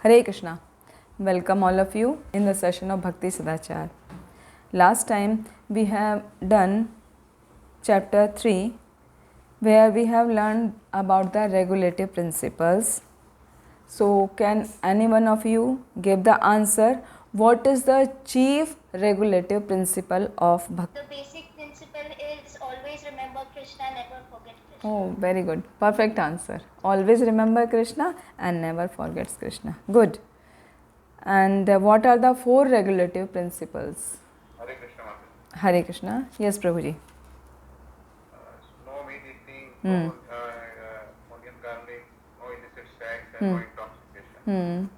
Hare Krishna. Welcome all of you in the session of Bhakti Sadachar. Last time we have done chapter 3 where we have learned about the regulative principles. So can any one of you give the answer? What is the chief regulative principle of Bhakti? The basic principle is always remember Krishna, never forget Krishna. Oh, very good. Perfect answer. Always remember Krishna and never forgets Krishna. Good. And what are the 4 regulative principles? Hare Krishna Mataji. Hare Krishna. Yes, Prabhuji. No meat eating, no onion garlic, no illicit sex, and no intoxication.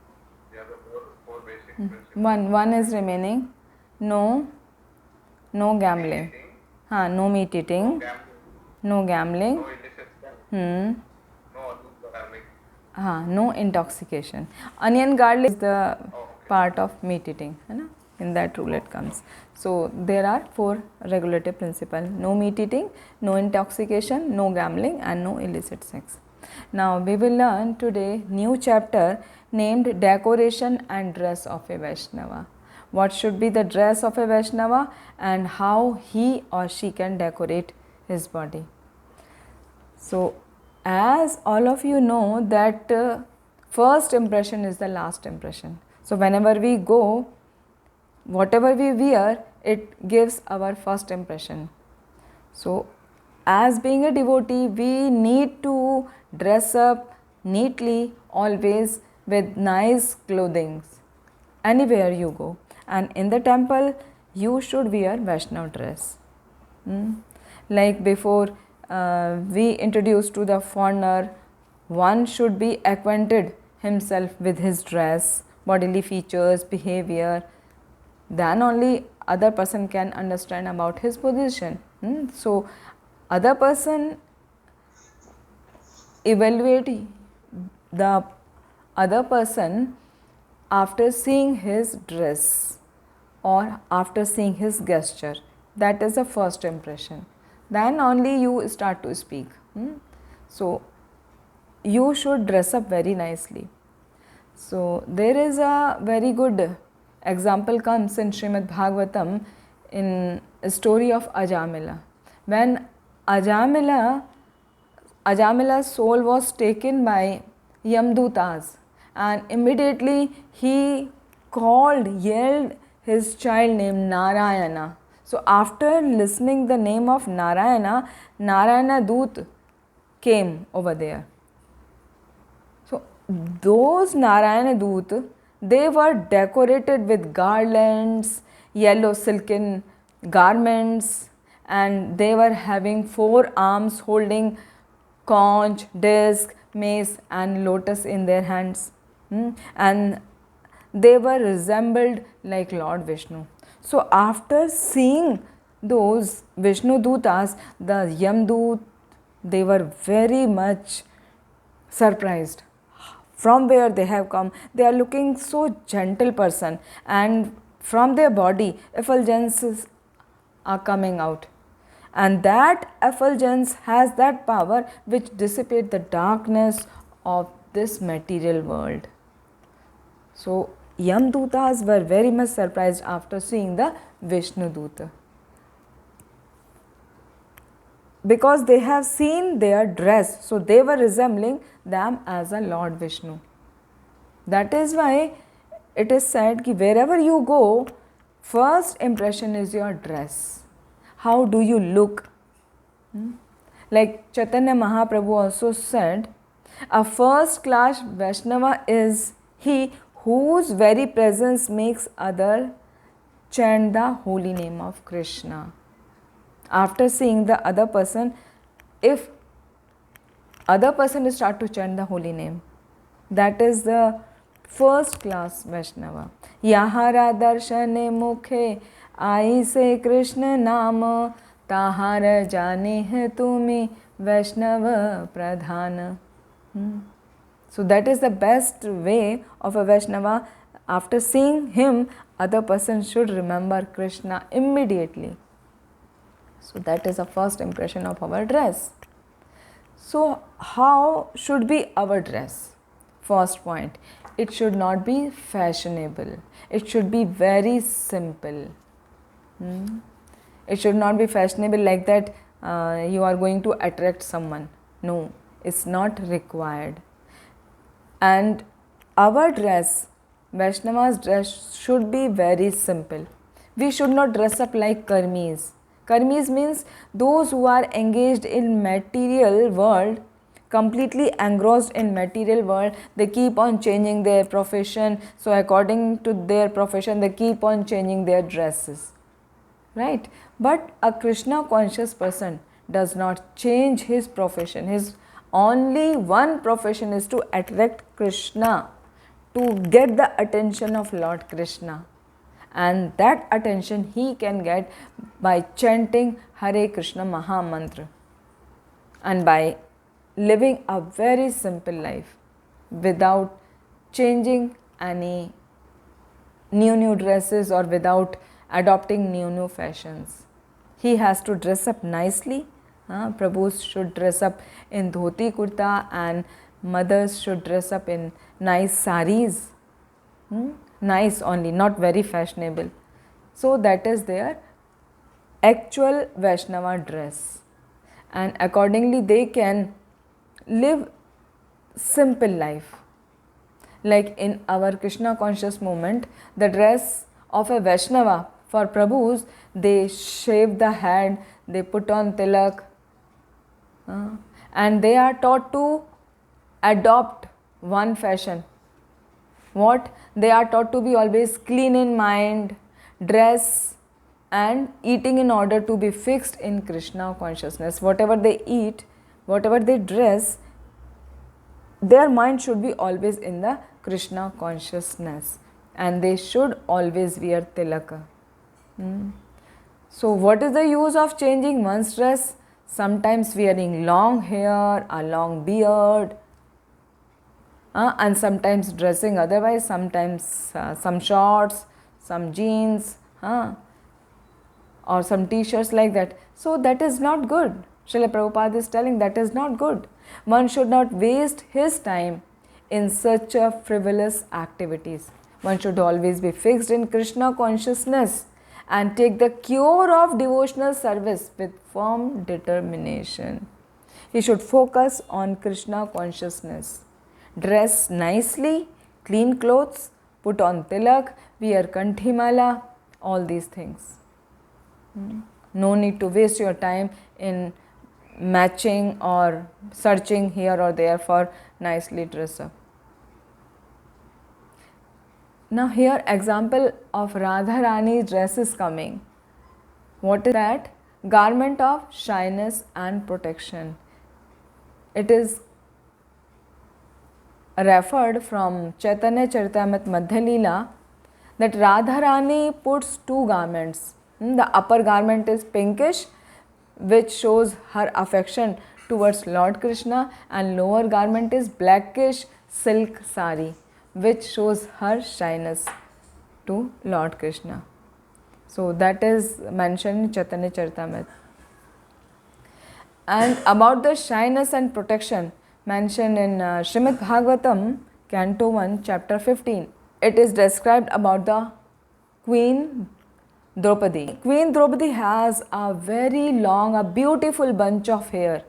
They are the four basic principles. One is remaining. No gambling. No meat eating. No gambling. No illicit sex, no onion garlic. No intoxication. Onion garlic is the part of meat eating. In that rule it comes. So there are 4 regulative principles. No meat eating, no intoxication, no gambling and no illicit sex. Now we will learn today new chapter named Decoration and Dress of a Vaishnava. What should be the dress of a Vaishnava and how he or she can decorate his body. So as all of you know that first impression is the last impression. So whenever we go, whatever we wear, it gives our first impression. So as being a devotee, we need to dress up neatly always with nice clothing anywhere you go. And in the temple, you should wear Vaishnava dress. Like before we introduce to the foreigner, one should be acquainted himself with his dress, bodily features, behavior. Then only other person can understand about his position. So other person evaluate the other person after seeing his dress or after seeing his gesture. That is the first impression. Then only you start to speak. So you should dress up very nicely. So there is a very good example comes in Srimad Bhagavatam in a story of Ajamila. When Ajamila's soul was taken by Yamdutas, and immediately he yelled his child named Narayana. So after listening the name of Narayana, Narayana Dut came over there. So those Narayana Dut, they were decorated with garlands, yellow silken garments, and they were having 4 arms holding conch, disc, mace and lotus in their hands. And they were resembled like Lord Vishnu. So after seeing those Vishnu Dutas, the Yamdut, they were very much surprised. From where they have come, they are looking so gentle person, and from their body effulgences are coming out, and that effulgence has that power which dissipate the darkness of this material world. So Yamdutas were very much surprised after seeing the Vishnu Duta, because they have seen their dress, so they were resembling them as a Lord Vishnu. That is why it is said that wherever you go, first impression is your dress. How do you look? Like Chaitanya Mahaprabhu also said, a first class Vaishnava is he whose very presence makes other chant the holy name of Krishna. After seeing the other person, if other person start to chant the holy name, that is the first class Vaishnava. Yahara darshane mukhe आई से कृष्ण नाम ताहार जाने है तुम्हें वैष्णव प्रधान. So that is the best way of a Vaishnava. After seeing him, other person should remember Krishna immediately. So that is the first impression of our dress. So how should be our dress? First point, it should not be fashionable. It should be very simple. It should not be fashionable like that you are going to attract someone. No, it's not required. And our dress, Vaishnava's dress, should be very simple. We should not dress up like karmis. Karmis means those who are engaged in material world, completely engrossed in material world. They keep on changing their profession. So according to their profession, they keep on changing their dresses. Right? But a Krishna conscious person does not change his profession. His only one profession is to attract Krishna, to get the attention of Lord Krishna. And that attention he can get by chanting Hare Krishna Maha Mantra and by living a very simple life without changing any new dresses or without adopting new fashions. He has to dress up nicely. Prabhus should dress up in dhoti kurta and mothers should dress up in nice saris. Nice only, not very fashionable. So that is their actual Vaishnava dress. And accordingly they can live simple life. Like in our Krishna conscious movement, the dress of a Vaishnava for Prabhus, they shave the head, they put on tilak, and they are taught to adopt one fashion. What? They are taught to be always clean in mind, dress and eating in order to be fixed in Krishna consciousness. Whatever they eat, whatever they dress, their mind should be always in the Krishna consciousness and they should always wear tilaka. So what is the use of changing one's dress? Sometimes wearing long hair, a long beard, and sometimes dressing otherwise, sometimes some shorts, some jeans, or some t-shirts like that. So that is not good. Srila Prabhupada is telling that is not good. One should not waste his time in such a frivolous activities. One should always be fixed in Krishna consciousness and take the cure of devotional service with firm determination. He should focus on Krishna consciousness. Dress nicely, clean clothes, put on tilak, wear kanthimala, all these things. No need to waste your time in matching or searching here or there for nicely dress up. Now here example of Radharani's dress is coming. What is that? Garment of shyness and protection. It is referred from Chaitanya Charitamrita Madhya Leela that Radharani puts two garments. The upper garment is pinkish, which shows her affection towards Lord Krishna, and lower garment is blackish silk sari, which shows her shyness to Lord Krishna. So that is mentioned in Chaitanya Charitamrita. And about the shyness and protection mentioned in Srimad Bhagavatam, Canto 1, Chapter 15. It is described about the Queen Draupadi. Queen Draupadi has a very long, a beautiful bunch of hair,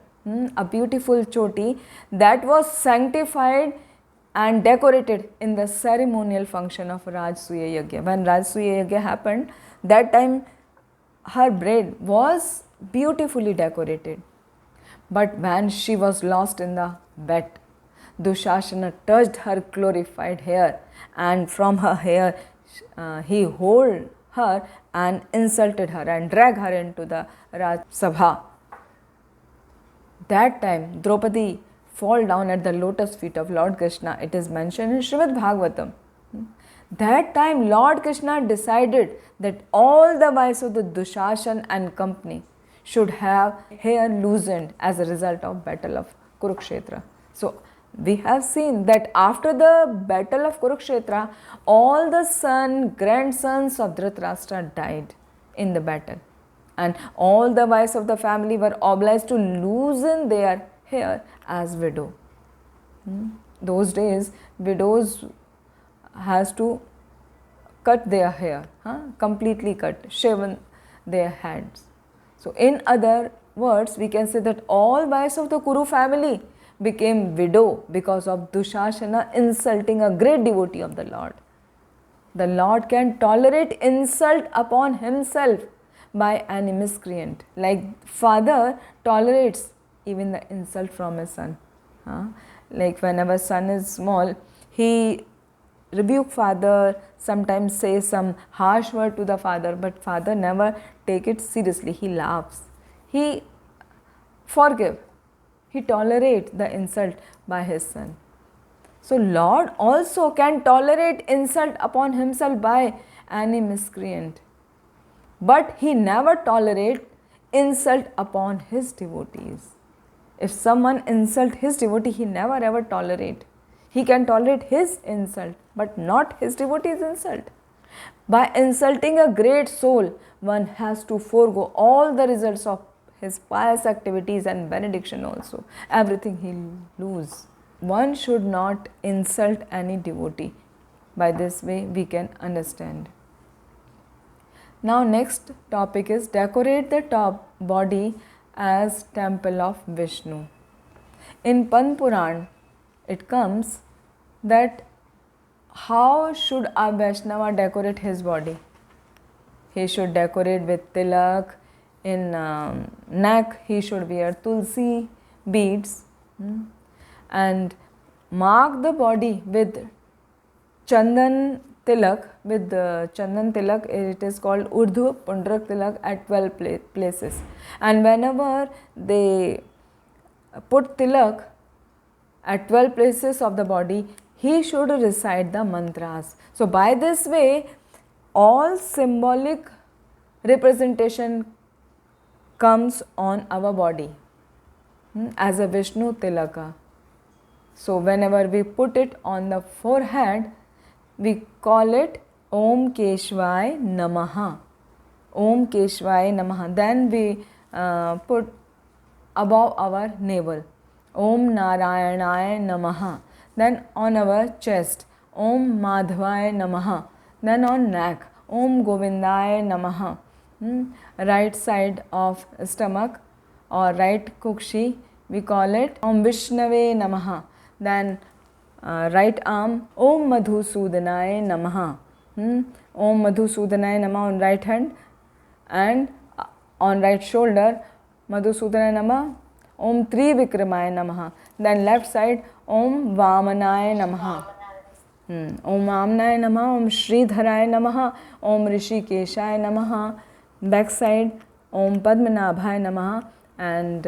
a beautiful choti that was sanctified and decorated in the ceremonial function of Rajasuya Yagya. When Rajasuya Yagya happened, that time her braid was beautifully decorated. But when she was lost in the bed, Dushasana touched her glorified hair, and from her hair he hold her and insulted her and dragged her into the Raj Sabha. That time Draupadi fall down at the lotus feet of Lord Krishna. It is mentioned in Srimad Bhagavatam. That time Lord Krishna decided that all the wives of the Dushasan and company should have hair loosened as a result of battle of Kurukshetra. So we have seen that after the battle of Kurukshetra, all the grandsons of Dhritarashtra died in the battle, and all the wives of the family were obliged to loosen their hair as widow. Those days widows has to cut their hair, completely cut, shaven their heads. So in other words, we can say that all wives of the Kuru family became widow because of Dushasana insulting a great devotee of the Lord. The Lord can tolerate insult upon himself by any miscreant. Like father tolerates even the insult from his son. Like whenever son is small, he rebuke father, sometimes say some harsh word to the father, but father never take it seriously. He laughs. He forgive. He tolerate the insult by his son. So Lord also can tolerate insult upon himself by any miscreant. But he never tolerate insult upon his devotees. If someone insult his devotee, he never ever tolerate. He can tolerate his insult, but not his devotee's insult. By insulting a great soul, one has to forego all the results of his pious activities and benediction also. Everything he'll lose. One should not insult any devotee. By this way, we can understand. Now, next topic is decorate the top body as temple of Vishnu. In Pan Puran, it comes that how should a Vaishnava decorate his body? He should decorate with tilak, in neck he should wear tulsi beads and mark the body with chandan tilak. With chandan tilak, it is called Urdhva Pundrak tilak at 12 places. And whenever they put tilak at 12 places of the body, he should recite the mantras. So by this way, all symbolic representation comes on our body as a Vishnu tilaka. So whenever we put it on the forehead, we call it Om Keshvai Namaha. Om Keshvai Namaha. Then we put above our navel, Om Narayanaya Namaha. Then on our chest, Om Madhvaya Namaha. Then on neck, Om Govindaya Namaha. Right side of stomach or right kukshi, we call it Om Vishnave Namaha. Then right arm, Om Madhusudanaya Namaha. Om Madhusudanaya Namaha on right hand, and on right shoulder, Madhusudanaya Namaha, Om Trivikramaya Namaha. Then left side, Om Vamanaya Namaha. Om Amnaya Namaha, Om Sridharaya Namaha, Om Rishikeshaya Namaha. Back side, Om Padmanabhaya Namaha, and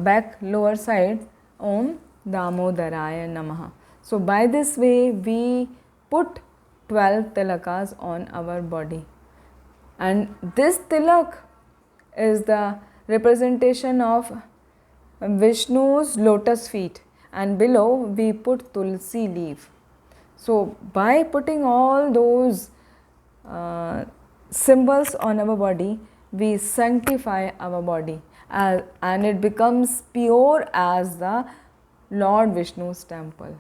back lower side, Om Damodaraya Namaha. So by this way, we put 12 tilakas on our body. And this tilak is the representation of Vishnu's lotus feet, and below we put tulsi leaf. So by putting all those symbols on our body, we sanctify our body and it becomes pure as the Lord Vishnu's temple.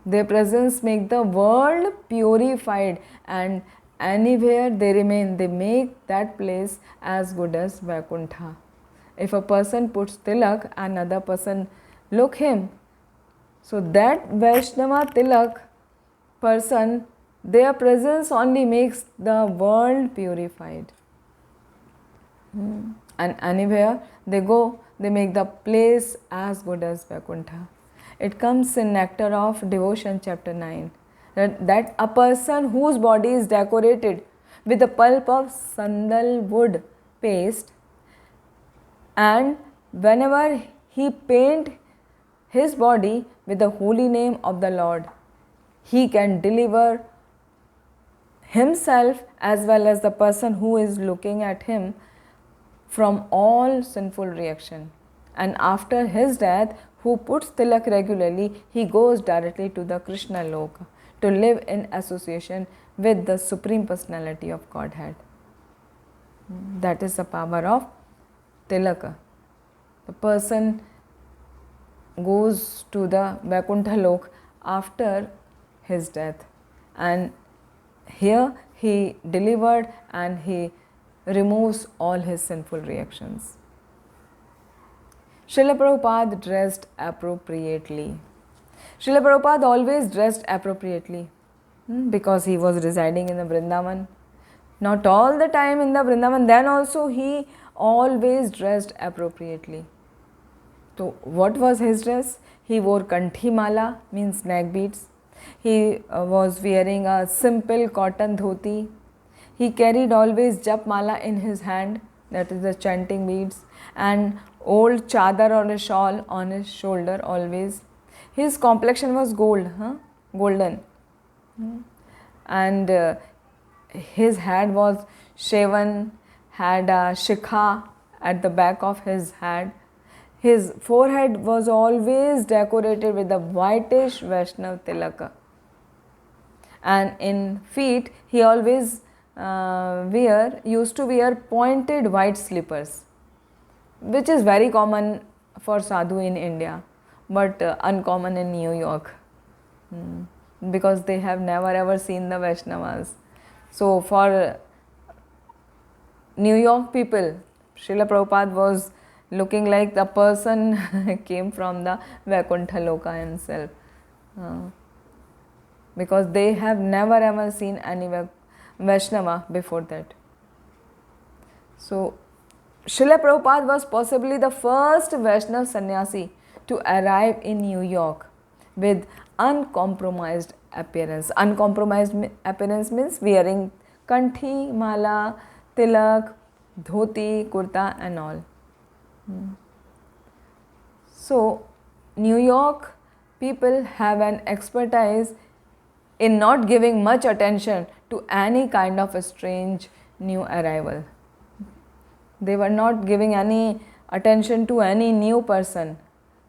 Their presence make the world purified, and anywhere they remain, they make that place as good as Vaikuntha. If a person puts tilak, another person look him. So that Vaishnava tilak person, their presence only makes the world purified. And anywhere they go, they make the place as good as Vaikuntha. It comes in Nectar of Devotion, chapter 9, that a person whose body is decorated with the pulp of sandal wood paste, and whenever he paint his body with the holy name of the Lord, he can deliver himself as well as the person who is looking at him from all sinful reaction. And after his death, who puts tilak regularly, he goes directly to the Krishna Loka to live in association with the Supreme Personality of Godhead. That is the power of tilaka. The person goes to the Vaikuntha Lok after his death. And here he delivered and he removes all his sinful reactions. Srila Prabhupada dressed appropriately. Srila Prabhupada always dressed appropriately because he was residing in the Vrindavan. Not all the time in the Vrindavan, then also he always dressed appropriately. So what was his dress? He wore kanthi mala, means neck beads. He was wearing a simple cotton dhoti. He carried always jap mala in his hand, that is the chanting beads, and old chadar or a shawl on his shoulder always. His complexion was golden. And his head was shaven, had a shikha at the back of his head. His forehead was always decorated with a whitish Vaishnav Tilaka. And in feet, he always used to wear pointed white slippers, which is very common for sadhu in India, but uncommon in New York, because they have never ever seen the Vaishnavas. So for New York people, Srila Prabhupada was looking like the person came from the Vaikuntha Loka himself, because they have never ever seen any Vaishnava before that. So Srila Prabhupada was possibly the first Vaishnava sannyasi to arrive in New York with uncompromised appearance. Uncompromised appearance means wearing kanthi, mala, tilak, dhoti, kurta and all. So New York people have an expertise in not giving much attention to any kind of a strange new arrival. They were not giving any attention to any new person,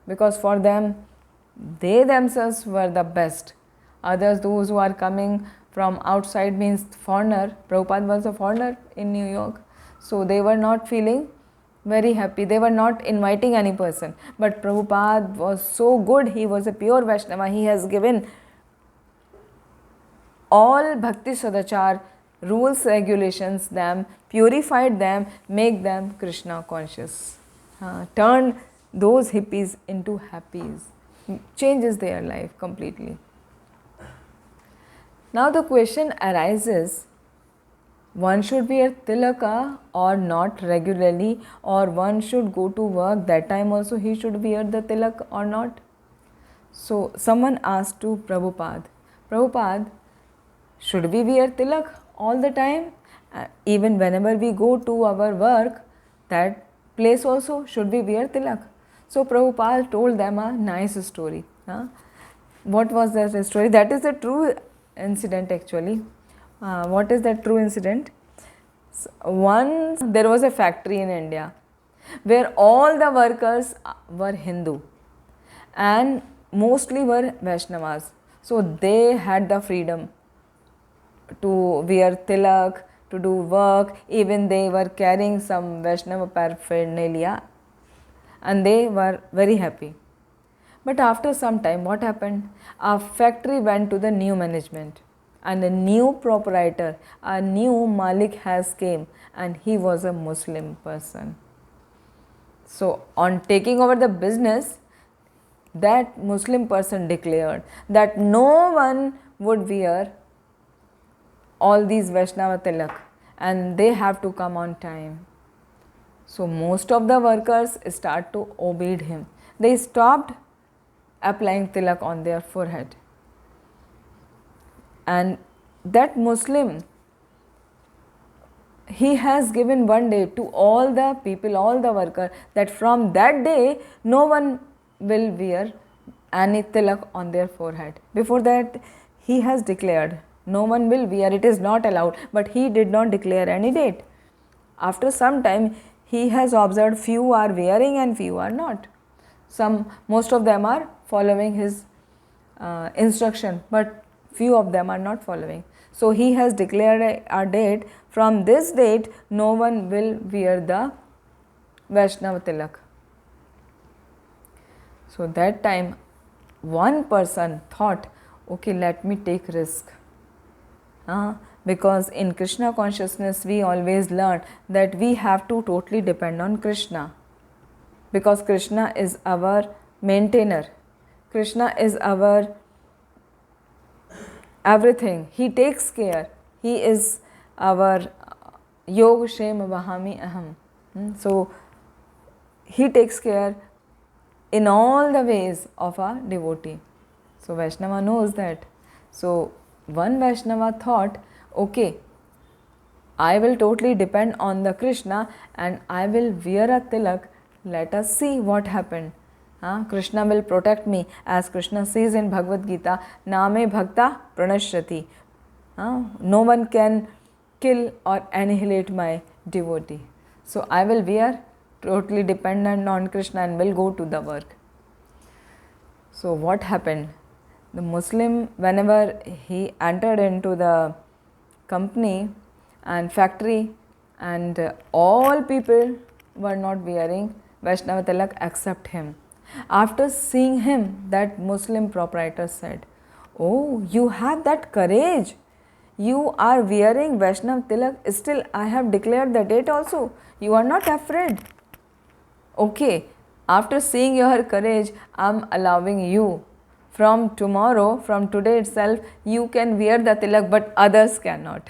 because for them, they themselves were the best. Others, those who are coming from outside, means foreigner. Prabhupada was a foreigner in New York, so they were not feeling very happy. They were not inviting any person. But Prabhupada was so good. He was a pure Vaishnava. He has given all Bhakti Sadachar rules, regulations, them, purified them, make them Krishna conscious. Turned those hippies into happies. Changes their life completely. Now the question arises, one should wear tilaka or not regularly, or one should go to work, that time also he should wear the tilak or not? So someone asked to Prabhupada, Prabhupada, should we wear tilak all the time? Even whenever we go to our work, that place also should we wear tilak? So Prabhupada told them a nice story. What was that story? That is a true incident actually. What is that true incident? Once there was a factory in India where all the workers were Hindu and mostly were Vaishnavas. So they had the freedom to wear tilak, to do work, even they were carrying some Vaishnava paraphernalia and they were very happy. But after some time, what happened? Our factory went to the new management and a new proprietor, a new Malik has came and he was a Muslim person. So on taking over the business, that Muslim person declared that no one would wear all these Vaishnava tilak and they have to come on time. So most of the workers start to obey him. They stopped applying tilak on their forehead. And that Muslim, he has given one day to all the people, all the workers, that from that day no one will wear any tilak on their forehead. Before that he has declared no one will wear, it is not allowed, but he did not declare any date. After some time he has observed few are wearing and few are not. Most of them are following his instruction, but few of them are not following. So he has declared a date, from this date no one will wear the Vaishnava tilak. So that time one person thought, okay, let me take risk. Because in Krishna consciousness we always learn that we have to totally depend on Krishna, because Krishna is our maintainer, Krishna is our everything, he takes care, he is our Yog Shem Vahami Aham. So he takes care in all the ways of a devotee. So Vaishnava knows that. So one Vaishnava thought, okay, I will totally depend on the Krishna and I will wear a tilak. Let us see what happened. Krishna will protect me, as Krishna says in Bhagavad Gita, Name Bhakta Pranashyati. No one can kill or annihilate my devotee. So I will wear, totally dependent on Krishna, and will go to the work. So what happened? The Muslim, whenever he entered into the company and factory, and all people were not wearing Vaishnava Tilak except him. After seeing him, that Muslim proprietor said, "Oh, you have that courage. You are wearing Vaishnava Tilak. Still, I have declared the date also. You are not afraid. Okay, after seeing your courage, I am allowing you. From tomorrow, from today itself, you can wear the tilak, but others cannot."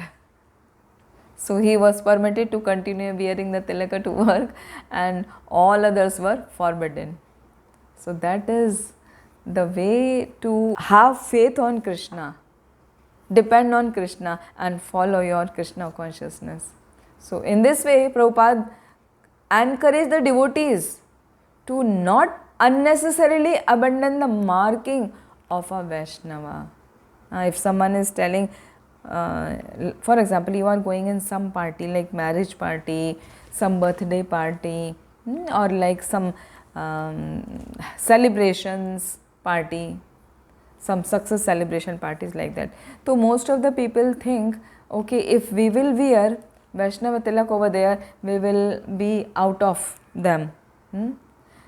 So he was permitted to continue wearing the tilaka to work, and all others were forbidden. So that is the way to have faith on Krishna, depend on Krishna and follow your Krishna consciousness. So in this way, Prabhupada encouraged the devotees to not unnecessarily abandon the marking of a Vaishnava. If someone is telling, for example, you are going in some party like marriage party, some birthday party, or like some celebrations party, some success celebration parties like that. So most of the people think, okay, if we will wear Vaishnava Tilak over there, we will be out of them.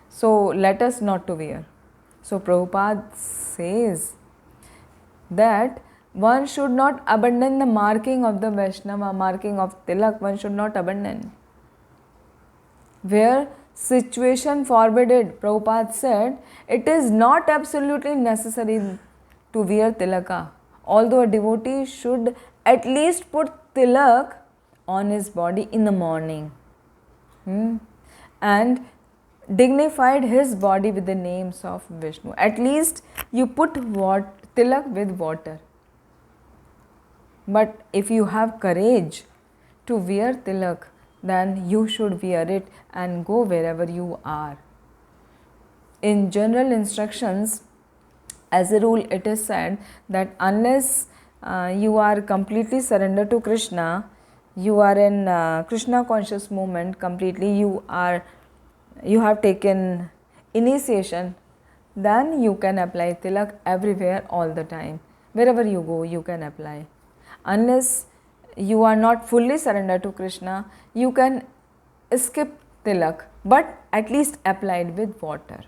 So let us not to wear. So Prabhupada says that one should not abandon the marking of the Vaishnava, marking of Tilak, one should not abandon. Where situation forbidden, Prabhupada said, it is not absolutely necessary to wear tilaka. Although a devotee should at least put tilak on his body in the morning. And dignified his body with the names of Vishnu. At least you put tilak with water. But if you have courage to wear tilak, then you should wear it and go wherever you are. In general instructions, as a rule, it is said that unless you are completely surrendered to Krishna, you are in Krishna conscious movement completely, you have taken initiation, then you can apply tilak everywhere all the time. Wherever you go, you can apply. Unless you are not fully surrendered to Krishna, you can skip tilak, but at least apply it with water.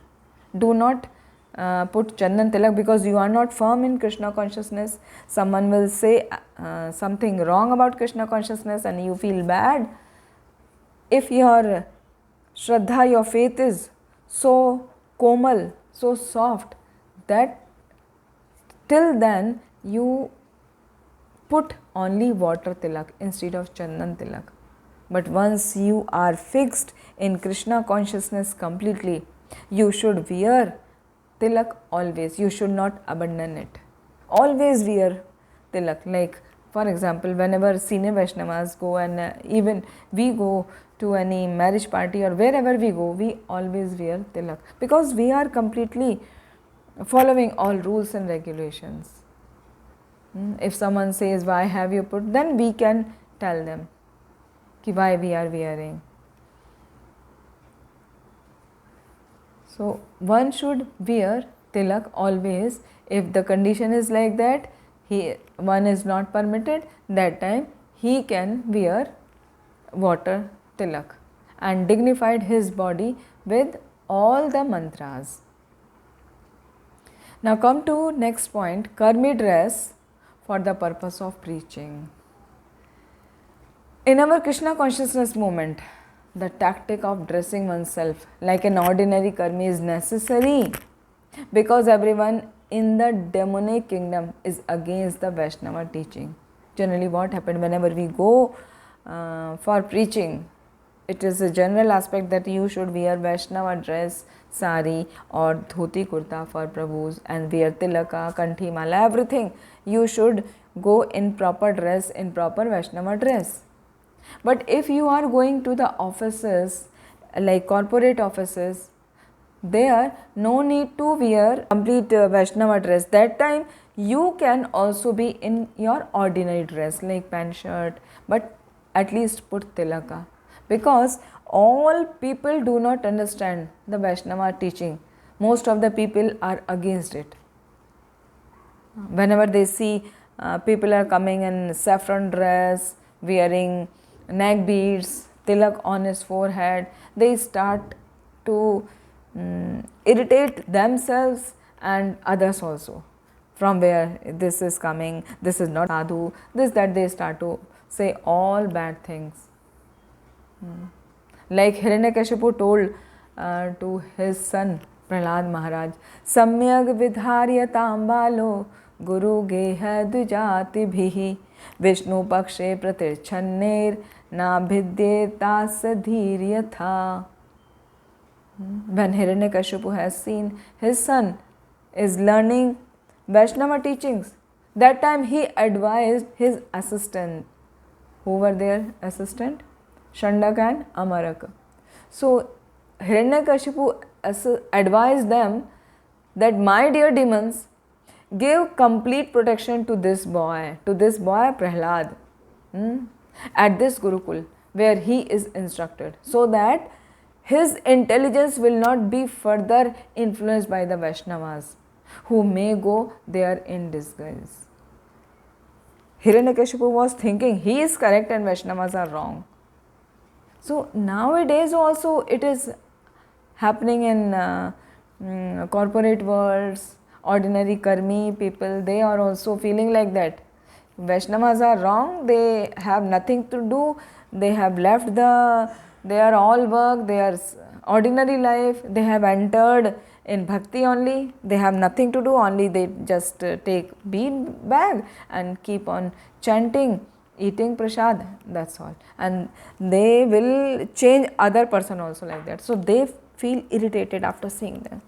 Do not put chandan tilak because you are not firm in Krishna consciousness. Someone will say something wrong about Krishna consciousness and you feel bad. If your Shraddha, your faith is so komal, so soft, that till then you put only water tilak instead of chandan tilak. But once you are fixed in Krishna consciousness completely, you should wear tilak always. You should not abandon it. Always wear tilak. Like, for example, whenever senior Vaishnavas go, and even we go to any marriage party or wherever we go, we always wear tilak because we are completely following all rules and regulations. If someone says, why have you put, then we can tell them why we are wearing. So one should wear tilak always. If the condition is like that, one is not permitted, that time he can wear water tilak and dignified his body with all the mantras. Now come to next point, karmi dress for the purpose of preaching. In our Krishna consciousness movement, the tactic of dressing oneself like an ordinary karmi is necessary because everyone in the demonic kingdom is against the Vaishnava teaching. Generally what happened whenever we go for preaching, it is a general aspect that you should wear Vaishnava dress, sari or dhoti kurta for Prabhus, and wear tilaka, kanthi mala, everything. You should go in proper dress, in proper Vaishnava dress. But if you are going to the offices, like corporate offices, there no need to wear complete Vaishnava dress. That time you can also be in your ordinary dress like pant shirt, but at least put tilaka, because all people do not understand the Vaishnava teaching. Most of the people are against it. Whenever they see people are coming in saffron dress, wearing neck beads, tilak on his forehead, they start to irritate themselves and others also. From where this is coming, this is not sadhu, this, that, they start to say all bad things. Like Hiranyakashipu told to his son Prahlad Maharaj, Samyag vidharyatam balo guru geha dujati bhihi Vishnu pakshe pratirchanner na bhidyeta sadhiryatha. When Hiranyakashipu has seen his son is learning Vaishnava teachings, that time he advised his assistant. Who were their assistant? Shandak and Amarak. So Hiranyakashipu advised them that, my dear demons, give complete protection to this boy Prahlad, at this Gurukul where he is instructed, so that his intelligence will not be further influenced by the Vaishnavas who may go there in disguise. Hiranyakashipu was thinking he is correct and Vaishnavas are wrong. So nowadays also it is happening in corporate worlds. Ordinary karmi people, they are also feeling like that. Vaishnavas are wrong, they have nothing to do, they have left they are all work, they are ordinary life, they have entered in bhakti only, they have nothing to do, only they just take bead bag and keep on chanting, eating prasad, that's all. And they will change other person also like that. So they feel irritated after seeing them.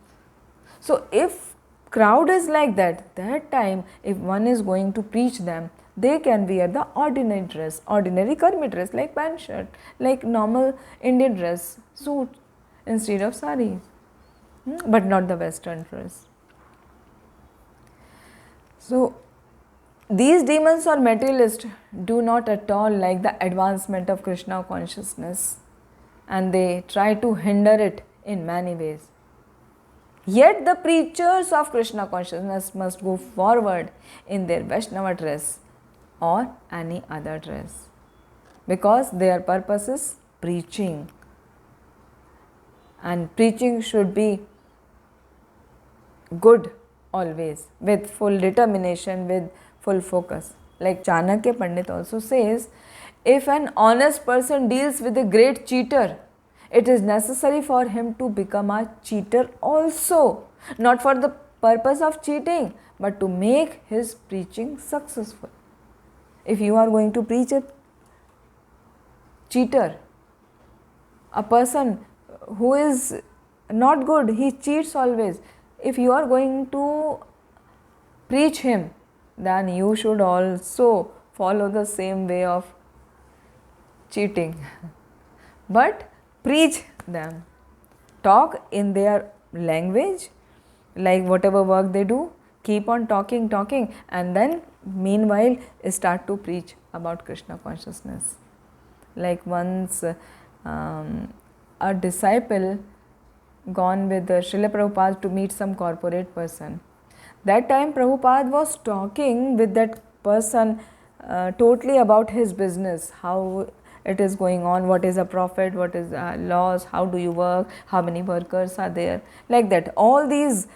So if crowd is like that, that time if one is going to preach them, they can wear the ordinary dress, ordinary karmi dress like pant shirt, like normal Indian dress, suit instead of sari, but not the western dress. So these demons or materialists do not at all like the advancement of Krishna consciousness, and they try to hinder it in many ways. Yet the preachers of Krishna consciousness must go forward in their Vaishnava dress or any other dress, because their purpose is preaching, and preaching should be good always, with full determination, with full focus. Like Chanakya Pandit also says, if an honest person deals with a great cheater, it is necessary for him to become a cheater also, not for the purpose of cheating, but to make his preaching successful. If you are going to preach a cheater, a person who is not good, he cheats always, if you are going to preach him, then you should also follow the same way of cheating. But preach them, talk in their language, like whatever work they do, keep on talking, and then meanwhile start to preach about Krishna consciousness. Like once a disciple gone with Srila Prabhupada to meet some corporate person. That time Prabhupada was talking with that person totally about his business, how it is going on, what is a profit, what is a loss, how do you work, how many workers are there, like that. All these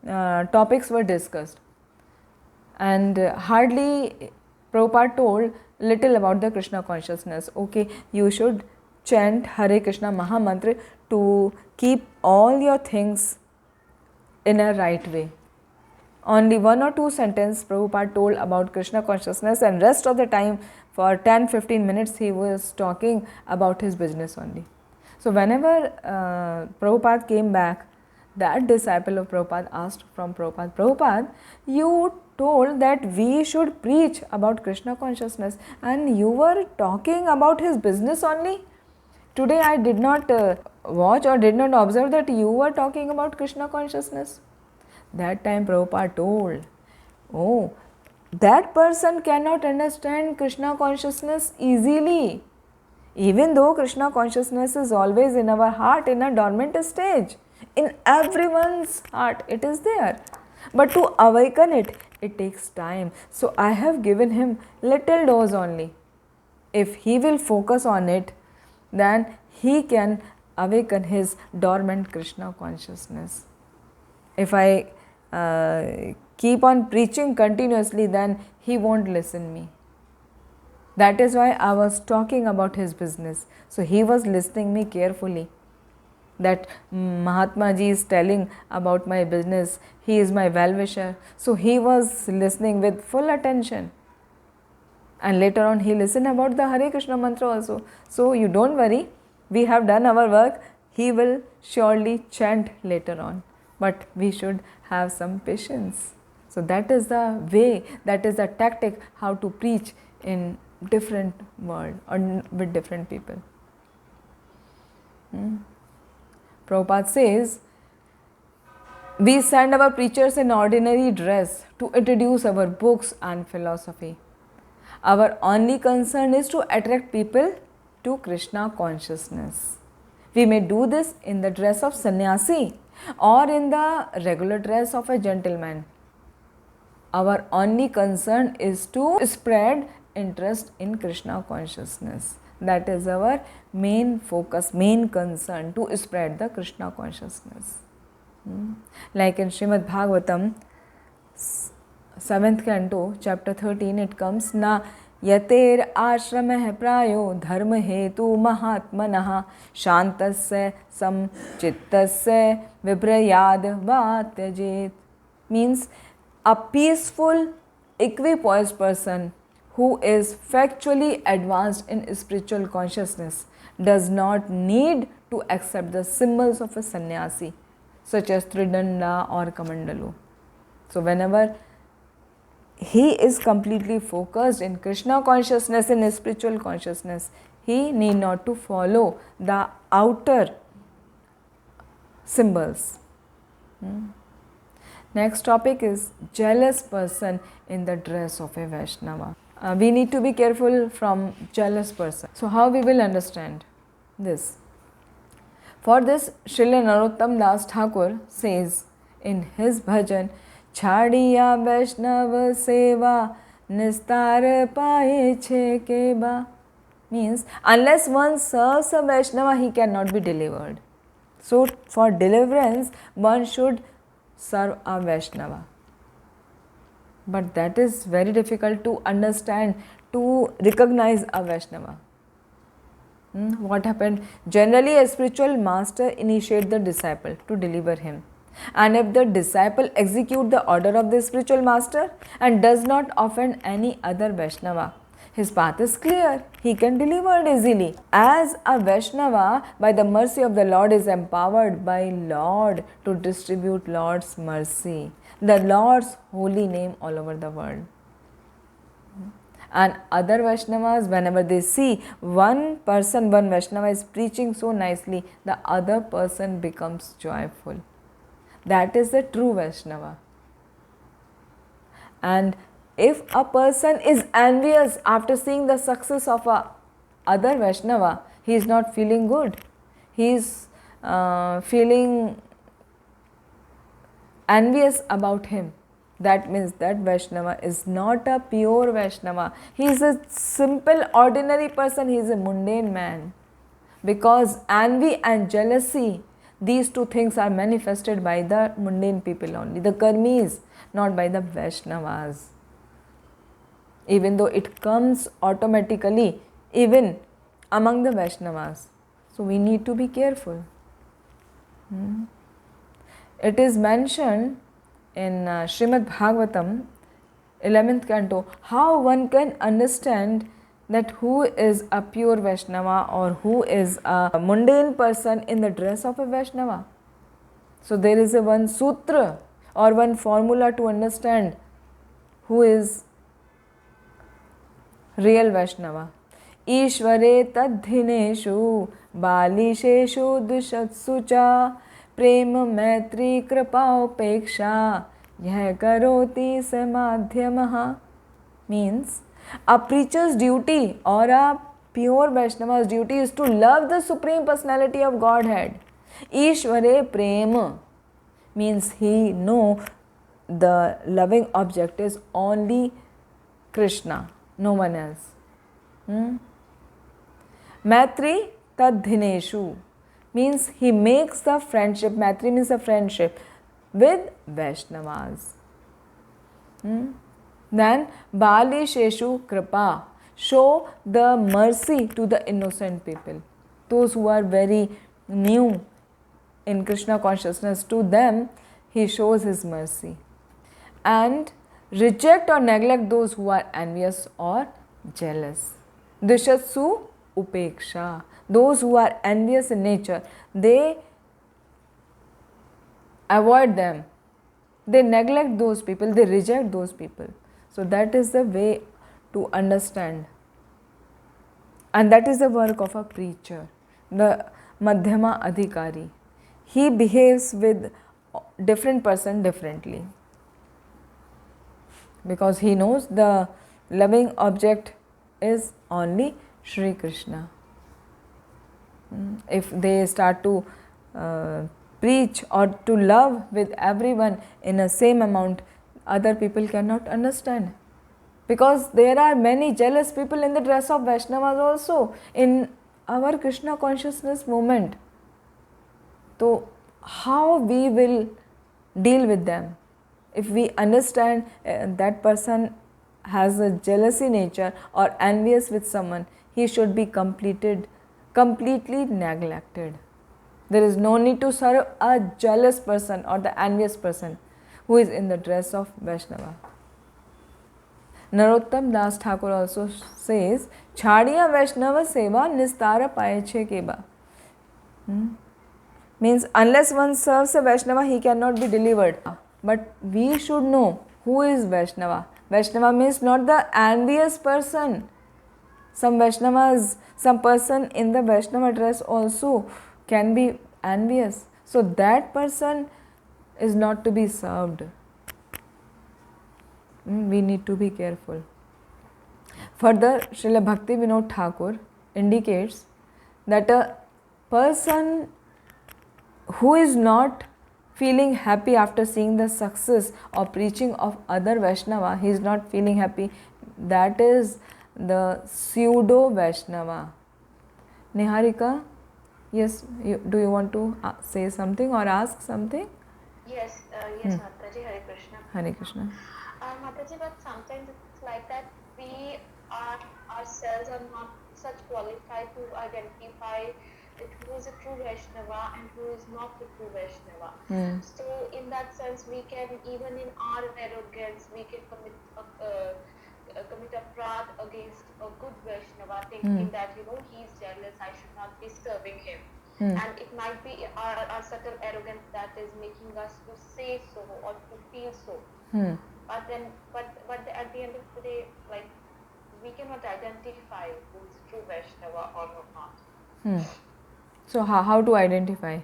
topics were discussed, and hardly Prabhupada told little about the Krishna consciousness. Okay, you should chant Hare Krishna Maha Mantra to keep all your things in a right way. Only 1 or 2 sentences Prabhupada told about Krishna consciousness, and rest of the time for 10-15 minutes he was talking about his business only. So whenever Prabhupada came back, that disciple of Prabhupada asked from Prabhupada, Prabhupada, you told that we should preach about Krishna consciousness and you were talking about his business only. Today I did not watch or did not observe that you were talking about Krishna consciousness. That time Prabhupada told, oh, that person cannot understand Krishna consciousness easily. Even though Krishna consciousness is always in our heart in a dormant stage, in everyone's heart it is there. But to awaken it, it takes time. So I have given him little dose only. If he will focus on it, then he can awaken his dormant Krishna consciousness. If I keep on preaching continuously, then he won't listen me. That is why I was talking about his business. So he was listening me carefully. That Mahatma Ji is telling about my business. He is my well-wisher. So he was listening with full attention. And later on he listened about the Hare Krishna mantra also. So you don't worry. We have done our work. He will surely chant later on. But we should have some patience. So that is the way, that is the tactic how to preach in different world or with different people. Prabhupada says, we send our preachers in ordinary dress to introduce our books and philosophy. Our only concern is to attract people to Krishna consciousness. We may do this in the dress of sannyasi or in the regular dress of a gentleman. Our only concern is to spread interest in Krishna consciousness. That is our main focus, main concern, to spread the Krishna consciousness. Like in Srimad Bhagavatam, 7th canto, chapter 13, it comes, Na yater ashramah prayo dharma hetu mahatmanah shantasya samchittasya vibrayad vatyajet. Means a peaceful, equipoised person who is factually advanced in spiritual consciousness does not need to accept the symbols of a sannyasi such as Tridanda or Kamandalu. So whenever he is completely focused in Krishna consciousness, in spiritual consciousness, he need not to follow the outer symbols. Next topic is jealous person in the dress of a Vaishnava. We need to be careful from jealous person. So how we will understand this? For this, Srila Narottam Das Thakur says in his bhajan, Chhadiya Vaishnava Seva Nistar Paye Che Keba. Means, unless one serves a Vaishnava, he cannot be delivered. So, for deliverance, one should serve a Vaishnava. But that is very difficult to understand, to recognize a Vaishnava. What happened? Generally, a spiritual master initiates the disciple to deliver him. And if the disciple executes the order of the spiritual master and does not offend any other Vaishnava, his path is clear. He can deliver easily. As a Vaishnava, by the mercy of the Lord, is empowered by Lord to distribute Lord's mercy, the Lord's holy name all over the world. And other Vaishnavas, whenever they see one person, one Vaishnava is preaching so nicely, the other person becomes joyful. That is the true Vaishnava. And if a person is envious after seeing the success of a other Vaishnava, he is not feeling good. He is feeling envious about him. That means that Vaishnava is not a pure Vaishnava. He is a simple, ordinary person. He is a mundane man. Because envy and jealousy, these two things are manifested by the mundane people only, the karmis, not by the Vaishnavas. Even though it comes automatically, even among the Vaishnavas. So we need to be careful. It is mentioned in Srimad Bhagavatam, 11th canto, how one can understand that who is a pure Vaishnava or who is a mundane person in the dress of a Vaishnava. So there is a one sutra or one formula to understand who is real Vaishnava. Ishvare tadhineshu balisheshu dushatsu cha prema maitri kripa yah karoti samadhyamaha. Means a preacher's duty or a pure Vaishnava's duty is to love the Supreme Personality of Godhead. Ishvare prema means he know the loving object is only Krishna, no one else. Maitri tadhineshu means he makes the friendship, Maitri means the friendship with Vaishnavas. Then balisheshu kripa, show the mercy to the innocent people, those who are very new in Krishna consciousness. To them he shows his mercy, and reject or neglect those who are envious or jealous. Dushatsu upeksha, those who are envious in nature, they avoid them, they neglect those people, they reject those people. So that is the way to understand, and that is the work of a preacher, the Madhyama Adhikari. He behaves with different person differently because he knows the loving object is only Shri Krishna. If they start to preach or to love with everyone in a same amount, other people cannot understand, because there are many jealous people in the dress of Vaishnavas also in our Krishna consciousness movement. So how we will deal with them? If we understand that person has a jealousy nature or envious with someone, he should be completely neglected. There is no need to serve a jealous person or the envious person who is in the dress of Vaishnava. Narottam Das Thakur also says, Chhadiya Vaishnava Seva Nistara Payeche Keba. Means unless one serves a Vaishnava, he cannot be delivered. But we should know who is Vaishnava. Vaishnava means not the envious person. Some Vaishnavas, some person in the Vaishnava dress also can be envious. So that person is not to be served. We need to be careful. Further, Srila Bhakti Vinod Thakur indicates that a person who is not feeling happy after seeing the success or preaching of other Vaishnava, he is not feeling happy, that is the pseudo Vaishnava. Niharika, yes, do you want to say something or ask something? Yes, Mataji, Hare Krishna. Hare Krishna. Mataji, but sometimes it's like that we ourselves are not such qualified to identify who is a true Vaishnava and who is not a true Vaishnava. So in that sense, we can, even in our arrogance, we can commit a fraud against a good Vaishnava, thinking that, he is jealous, I should not be serving him. And it might be our subtle arrogance that is making us to say so or to feel so. But at the end of the day, like, we cannot identify who is true Vaishnava or not. So how to identify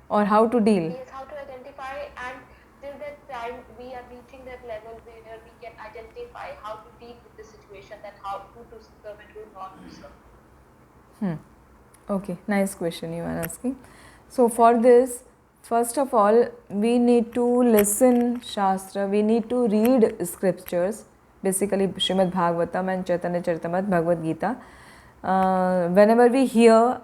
or how to deal? Yes, how to identify, and till that time we are reaching that level where we can identify how to deal with the situation, that who to serve and who not to serve. Okay, nice question you are asking. So for this, first of all, we need to listen Shastra, we need to read scriptures, basically Srimad Bhagavatam and Chaitanya Charitamrita, Bhagavad Gita. Whenever we hear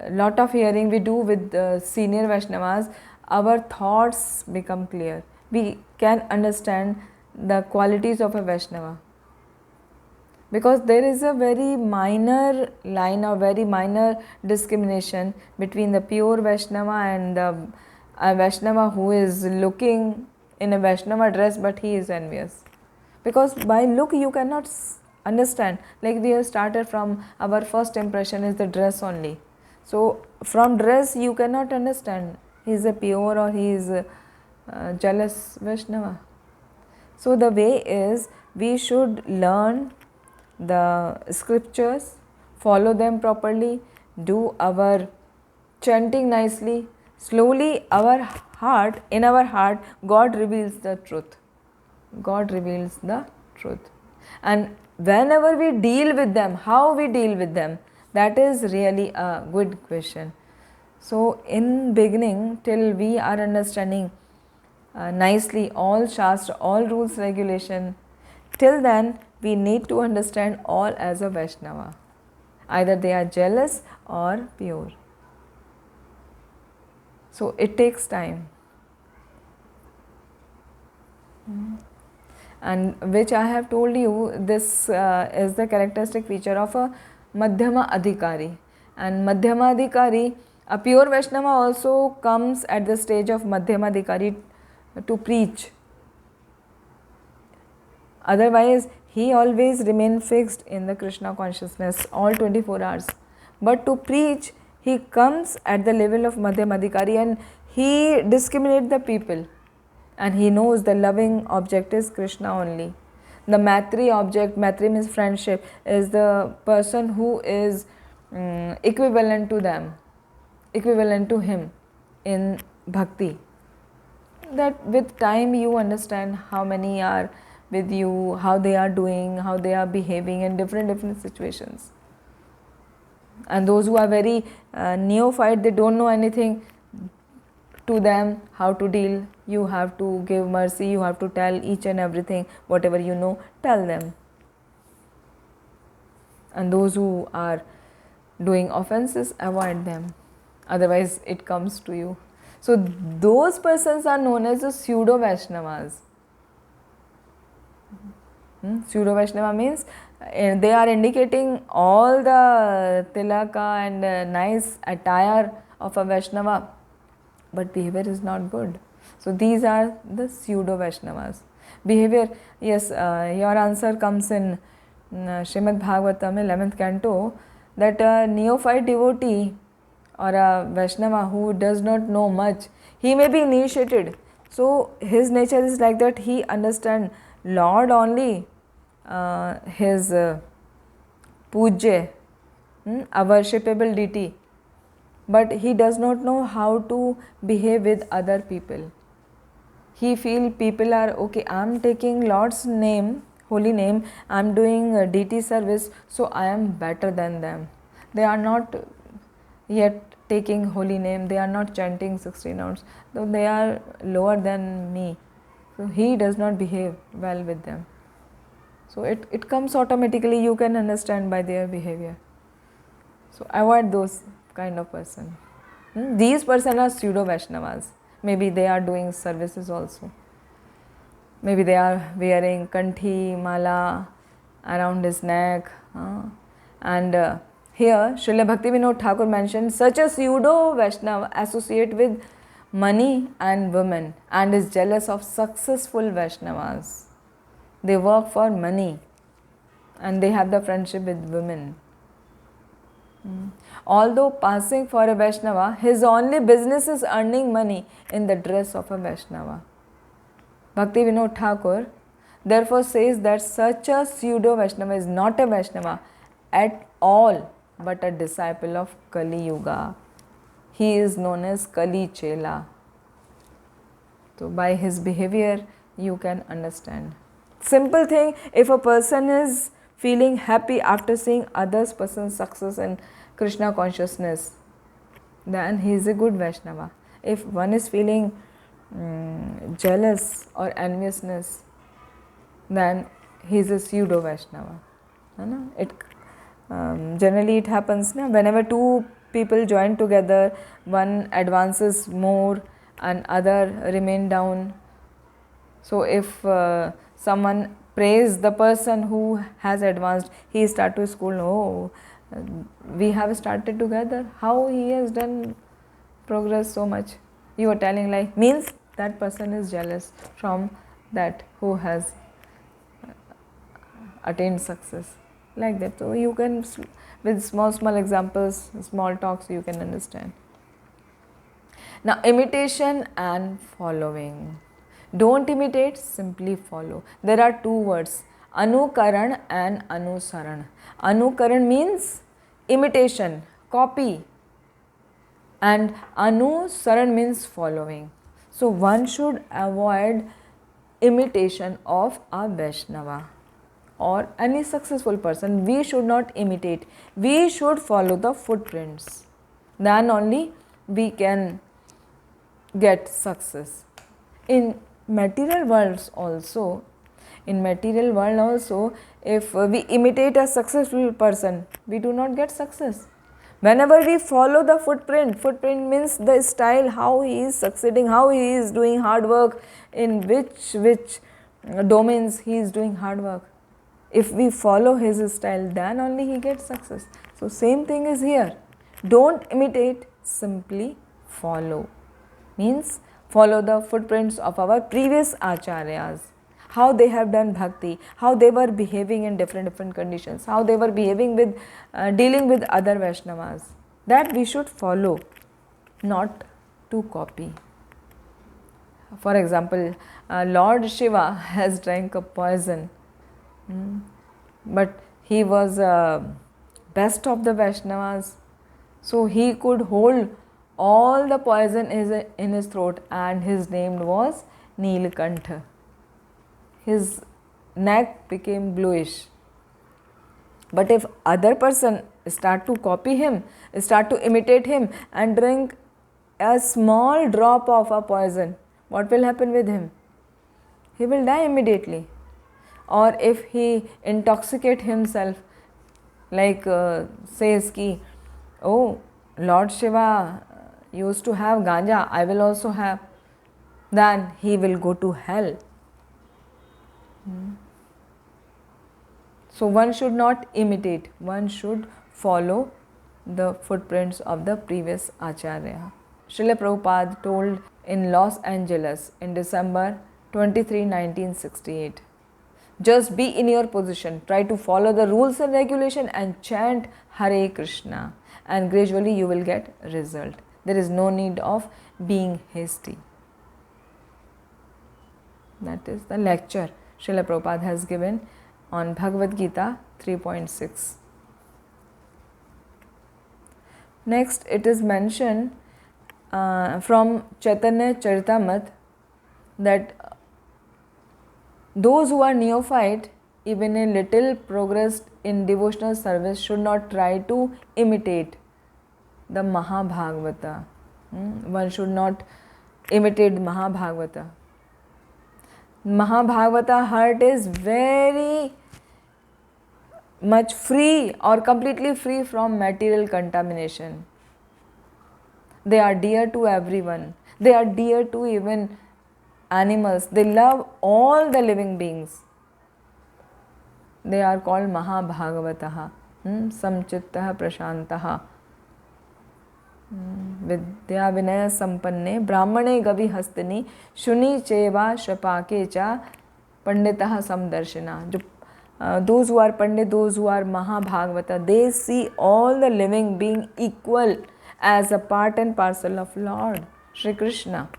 lot of hearing we do with senior Vaishnavas, our thoughts become clear. We can understand the qualities of a Vaishnava. Because there is a very minor line or very minor discrimination between the pure Vaishnava and a Vaishnava who is looking in a Vaishnava dress but he is envious. Because by look you cannot understand. Like we have started from our first impression is the dress only. So from dress you cannot understand he is a pure or he is a jealous Vaishnava. So the way is we should learn the scriptures, follow them properly, do our chanting nicely. Slowly in our heart, God reveals the truth. God reveals the truth. And whenever we deal with them, how we deal with them, that is really a good question. So in beginning, till we are understanding nicely all Shastra, all rules, regulation, till then we need to understand all as a Vaishnava. Either they are jealous or pure. So it takes time. And which I have told you, this is the characteristic feature of a Madhyama Adhikari. And Madhyama Adhikari, a pure Vaishnava also comes at the stage of Madhyama Adhikari to preach. Otherwise, he always remain fixed in the Krishna consciousness all 24 hours. But to preach, he comes at the level of Madhyama Adhikari and he discriminates the people. And he knows the loving object is Krishna only. The Maitri object, Maitri means friendship, is the person who is equivalent to them, equivalent to him in bhakti. That with time you understand how many are with you, how they are doing, how they are behaving in different situations. And those who are very neophyte, they don't know anything, to them how to deal. You have to give mercy, you have to tell each and everything, whatever you know, tell them. And those who are doing offenses, avoid them. Otherwise it comes to you. So those persons are known as the pseudo Vaishnavas. Pseudo Vaishnava means they are indicating all the tilaka and nice attire of a Vaishnava, but behavior is not good. So these are the pseudo Vaishnavas. Behavior, yes, your answer comes in Srimad Bhagavatam 11th canto, that a neophyte devotee or a Vaishnava who does not know much, he may be initiated. So his nature is like that, he understands Lord only, his pujya, a worshipable deity, but he does not know how to behave with other people. He feel people are okay, I am taking Lord's name, holy name, I am doing deity service, so I am better than them. They are not yet taking holy name, they are not chanting 16 rounds, though they are lower than me. So he does not behave well with them. So it comes automatically, you can understand by their behavior. So avoid those kind of person. These person are pseudo Vaishnavas. Maybe they are doing services also. Maybe they are wearing kanthi, mala around his neck. And here Srila Bhaktivinoda Thakur mentioned such a pseudo Vaishnava associate with money and women and is jealous of successful Vaishnavas. They work for money and they have the friendship with women. Although passing for a Vaishnava, his only business is earning money in the dress of a Vaishnava. Bhaktivinoda Thakur therefore says that such a pseudo Vaishnava is not a Vaishnava at all, but a disciple of Kali Yuga. He is known as Kali Chela. So by his behavior you can understand. Simple thing, if a person is feeling happy after seeing others person's success in Krishna consciousness, then he is a good Vaishnava. If one is feeling jealous or enviousness, then he is a pseudo Vaishnava. Generally it happens whenever two people join together, one advances more and other remain down. So if someone praise the person who has advanced, he start to scold, oh, we have started together, how he has done progress so much. You are telling like, means that person is jealous from that who has attained success, like that. So you can, with small examples, small talks, you can understand. Now, imitation and following. Don't imitate, simply follow. There are two words, anukaran and anusaran. Anukaran means imitation, copy, and anusaran means following. So one should avoid imitation of a Vaishnava or any successful person. We should not imitate, we should follow the footprints. Then only we can get success. In material world also, if we imitate a successful person, we do not get success. Whenever we follow the footprint means the style, how he is succeeding, how he is doing hard work, in which domains he is doing hard work. If we follow his style, then only he gets success. So same thing is here. Don't imitate, simply follow. Means follow the footprints of our previous Acaryas, how they have done bhakti, how they were behaving in different conditions, how they were behaving with, dealing with other Vaishnavas. That we should follow, not to copy. For example, Lord Shiva has drank a poison, but he was best of the Vaishnavas, so he could hold all the poison is in his throat, and his name was Neelkantha. His neck became bluish. But if other person start to copy him, start to imitate him and drink a small drop of a poison, what will happen with him? He will die immediately. Or if he intoxicate himself, like says ki, oh, Lord Shiva used to have ganja, I will also have, then he will go to hell. So one should not imitate, one should follow the footprints of the previous Acharya. Srila Prabhupada told in Los Angeles in December 23, 1968, just be in your position, try to follow the rules and regulation and chant Hare Krishna, and gradually you will get result. There is no need of being hasty. That is the lecture Srila Prabhupada has given on Bhagavad Gita 3.6. Next, it is mentioned from Chaitanya Charitamrita that those who are neophyte, even a little progressed in devotional service, should not try to imitate the Mahabhagavata. One should not imitate Mahabhagavata. Mahabhagavata heart is very much free or completely free from material contamination. They are dear to everyone. They are dear to even animals. They love all the living beings. They are called Mahabhagavataha, Samchittaha Prashantaha, Vidya Vinaya Sampanne, Brahmane Gavi Hastini, Shuni Cheva Shapake Cha, Panditaha Samdarshina. Those who are Pandit, those who are Mahabhagavata, they see all the living being equal as a part and parcel of Lord Shri Krishna.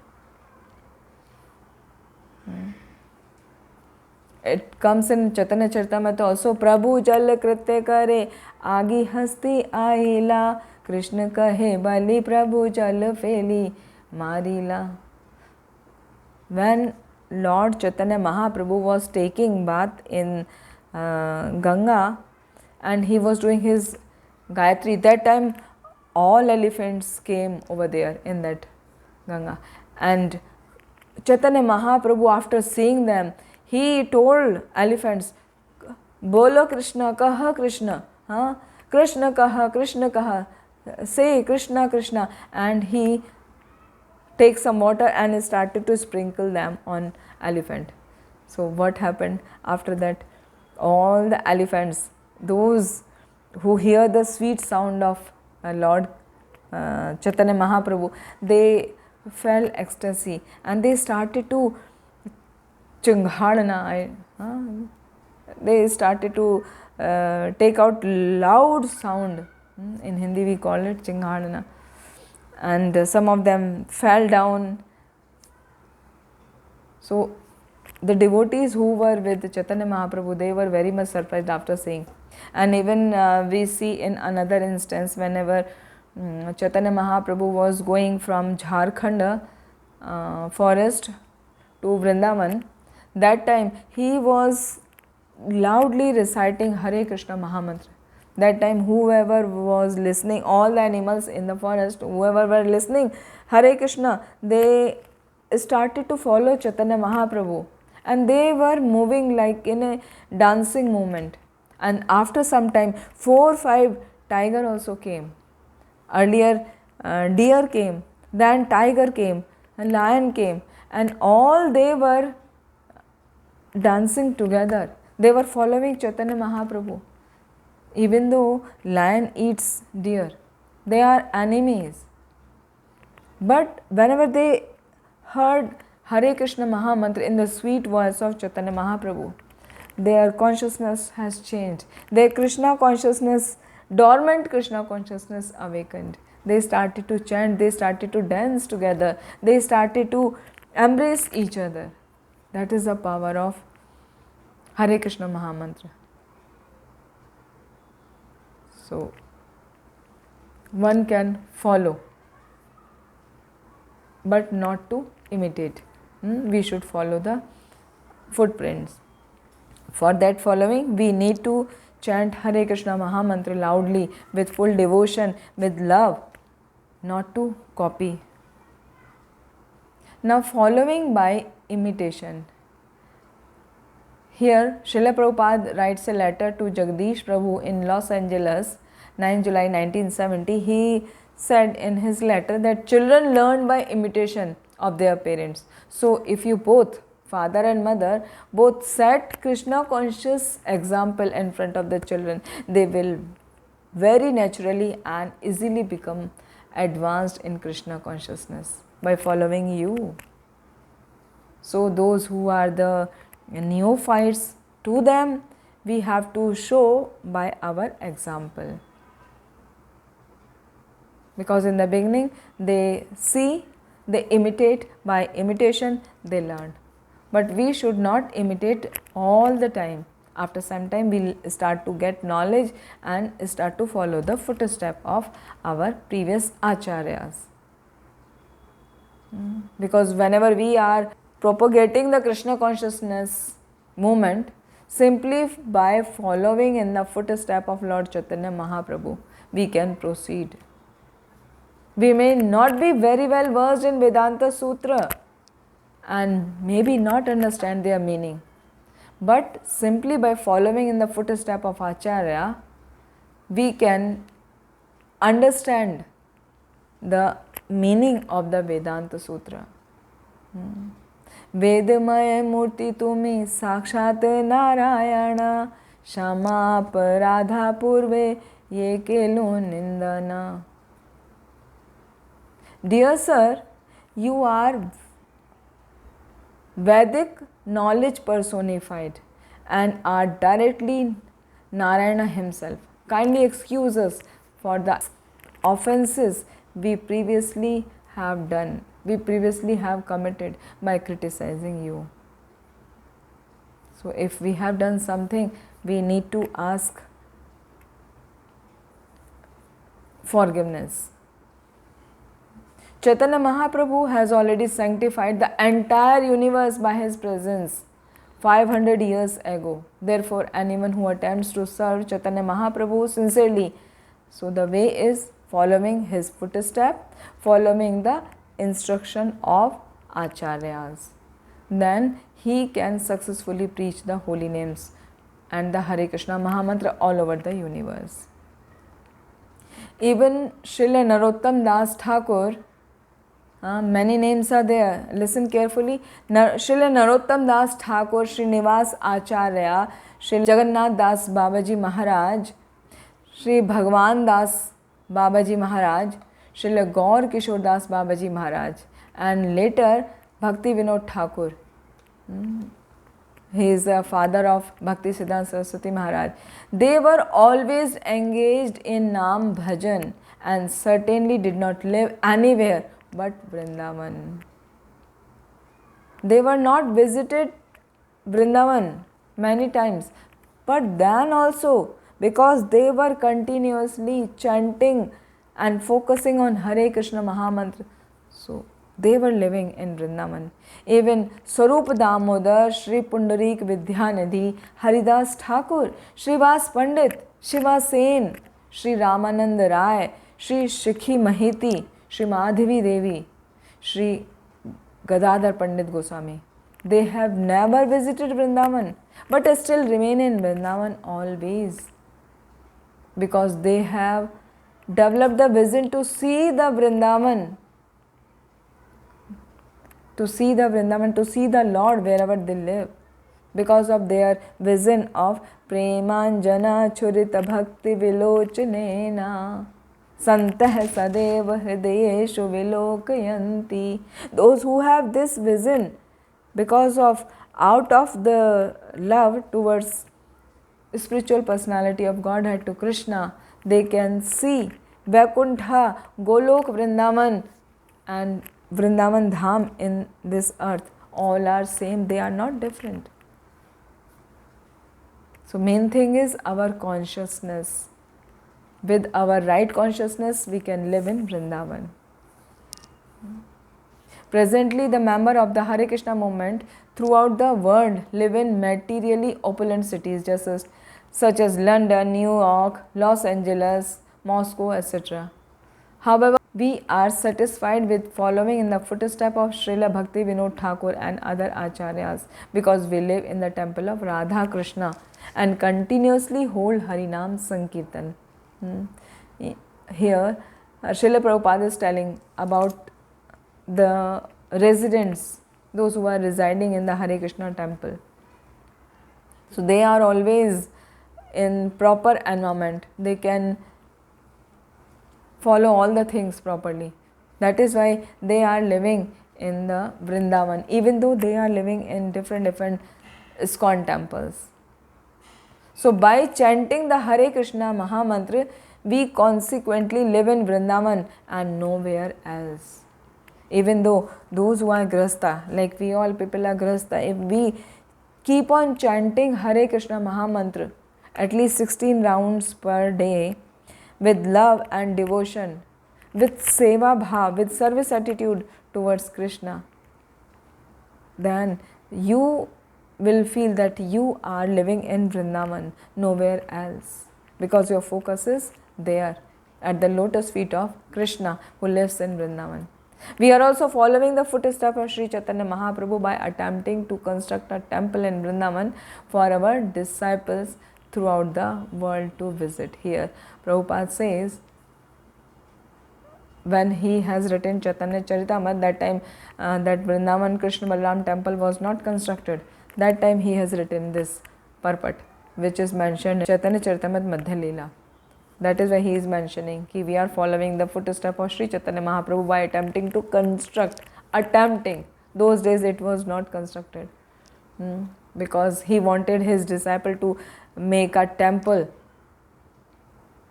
It comes in Chaitanya Charitamrita also, Prabhu Jal Kritya Kare, Agi Hasti Aila, Krishna Kahe Bali, Prabhu Jal Feli Marila. When Lord Chaitanya Mahaprabhu was taking bath in Ganga and he was doing his Gayatri, that time all elephants came over there in that Ganga. And Chaitanya Mahaprabhu, after seeing them, he told elephants, Bolo Krishna, Kaha Krishna, Krishna Kaha, Krishna Kaha. say Krishna, Krishna, and he takes some water and started to sprinkle them on elephant. So what happened after that? All the elephants, those who hear the sweet sound of Lord Chaitanya Mahaprabhu, they felt ecstasy and they started to chunghadana. They started to take out loud sound. In Hindi we call it chinghadana. And some of them fell down. So the devotees who were with Chaitanya Mahaprabhu, they were very much surprised after seeing. And even we see in another instance, whenever Chaitanya Mahaprabhu was going from Jharkhand forest to Vrindavan, that time he was loudly reciting Hare Krishna Mahamantra. That time whoever was listening, all the animals in the forest, whoever were listening Hare Krishna, they started to follow Chaitanya Mahaprabhu and they were moving like in a dancing movement. And after some time 4 or 5 tiger also came. Earlier deer came, then tiger came, and lion came, and all they were dancing together. They were following Chaitanya Mahaprabhu. Even though lion eats deer, they are enemies. But whenever they heard Hare Krishna Mahamantra in the sweet voice of Chaitanya Mahaprabhu, their consciousness has changed. Their Krishna consciousness, dormant Krishna consciousness awakened. They started to chant, they started to dance together, they started to embrace each other. That is the power of Hare Krishna Mahamantra. So, one can follow, but not to imitate. We should follow the footprints. For that following, we need to chant Hare Krishna Mahamantra loudly, with full devotion, with love, not to copy. Now, following by imitation. Here, Srila Prabhupada writes a letter to Jagdish Prabhu in Los Angeles, 9 July 1970. He said in his letter that children learn by imitation of their parents. So, if you both, father and mother, both set Krishna conscious example in front of the children, they will very naturally and easily become advanced in Krishna consciousness by following you. So, those who are the neophytes, to them we have to show by our example. Because in the beginning they see, they imitate, by imitation they learn. But we should not imitate all the time. After some time we will start to get knowledge and start to follow the footstep of our previous Acaryas. Because whenever we are propagating the Krishna consciousness movement, simply by following in the footstep of Lord Chaitanya Mahaprabhu, we can proceed. We may not be very well versed in Vedanta Sutra and maybe not understand their meaning, but simply by following in the footstep of Acharya, we can understand the meaning of the Vedanta Sutra. वेदमय मूर्ति तुम्ही साक्षात नारायण, क्षमापराधा पूर्वे ये केलो निंदना. Dear sir, you are Vedic knowledge personified and are directly Narayana himself. Kindly excuse us for the offenses we previously have done. We previously have committed by criticizing you. So, if we have done something, we need to ask forgiveness. Chaitanya Mahaprabhu has already sanctified the entire universe by his presence 500 years ago. Therefore, anyone who attempts to serve Chaitanya Mahaprabhu sincerely, so the way is following his footstep, following the instruction of Acharyas. Then he can successfully preach the holy names and the Hare Krishna Mahamantra all over the universe. Even Srila Narottam Das Thakur, many names are there. Listen carefully. Srila Narottam Das Thakur, Srinivas Acharya, Sri Jagannath Das Babaji Maharaj, Sri Bhagwan Das Babaji Maharaj, Srila Gaur Kishore Das Babaji Maharaj, and later Bhakti Vinod Thakur. He is the father of Bhakti Siddhanta Saraswati Maharaj. They were always engaged in Nam Bhajan and certainly did not live anywhere but Vrindavan. They were not visited Vrindavan many times, but then also because they were continuously chanting and focusing on Hare Krishna Mahamantra, so they were living in Vrindavan. Even Swarup Damodar, Sri Pundarik Vidyanidhi, Haridas Thakur, Srivas Pandit, Shiva Sen, Sri Ramananda Rai, Sri Shikhi Mahiti, Sri Madhavi Devi, Sri Gadadhar Pandit Goswami. They have never visited Vrindavan, but still remain in Vrindavan always, because they have developed the vision to see the Vrindavan, to see the Lord wherever they live, because of their vision of Premanjana Churita Bhakti Vilochanena Santah Sadeva Hridayeshu Vilokayanti. Those who have this vision, because of out of the love towards spiritual personality of Godhead to Krishna, they can see Vaikuntha, Golok, Vrindavan and Vrindavan Dham in this earth. All are same, they are not different. So main thing is our consciousness. With our right consciousness, we can live in Vrindavan. Presently, the member of the Hare Krishna movement throughout the world live in materially opulent cities such as London, New York, Los Angeles, Moscow, etc. However, we are satisfied with following in the footsteps of Srila Bhakti Vinod Thakur and other Acaryas, because we live in the temple of Radha Krishna and continuously hold Harinam Sankirtan. Here, Srila Prabhupada is telling about the residents, those who are residing in the Hare Krishna temple. So they are always in proper environment. They can follow all the things properly. That is why they are living in the Vrindavan, even though they are living in different ISKCON temples. So by chanting the Hare Krishna Mahamantra, we consequently live in Vrindavan and nowhere else. Even though those who are Grahastha, like we all people are Grahastha, if we keep on chanting Hare Krishna Mahamantra at least 16 rounds per day, with love and devotion, with seva bhav, with service attitude towards Krishna, then you will feel that you are living in Vrindavan, nowhere else, because your focus is there at the lotus feet of Krishna who lives in Vrindavan. We are also following the footsteps of Sri Chaitanya Mahaprabhu by attempting to construct a temple in Vrindavan for our disciples throughout the world to visit. Here Prabhupada says, when he has written Chaitanya Charitamrita, that time that Vrindavan Krishna Balaram temple was not constructed. That time he has written this purport, which is mentioned in Chaitanya Charitamrita Madhya Leela. That is why he is mentioning that we are following the footsteps of Sri Chaitanya Mahaprabhu by attempting to construct. Those days it was not constructed. Because he wanted his disciple to make a temple,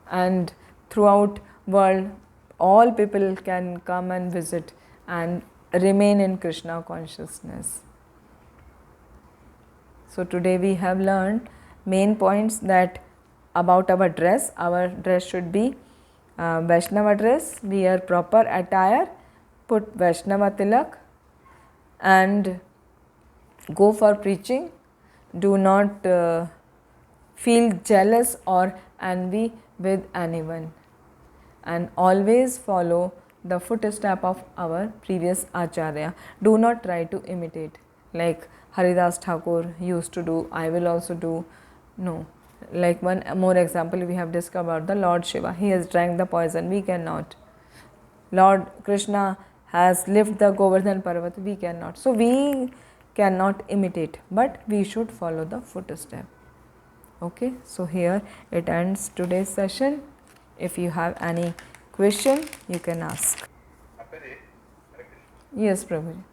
and throughout world all people can come and visit and remain in Krishna consciousness. So today we have learned main points that about our dress. Our dress should be Vaishnava dress, wear proper attire, put Vaishnava tilak and go for preaching. Do not feel jealous or envy with anyone, and always follow the footstep of our previous Acharya. Do not try to imitate like Haridas Thakur used to do, I will also do. No, Like one more example we have discovered, the Lord Shiva, he has drank the poison, we cannot. Lord Krishna has lifted the Govardhan Parvat, we cannot. So we cannot imitate, but we should follow the footstep. Okay, so here it ends today's session. If you have any question, you can ask. Mataji, Hare Krishna. Yes, Prabhuji.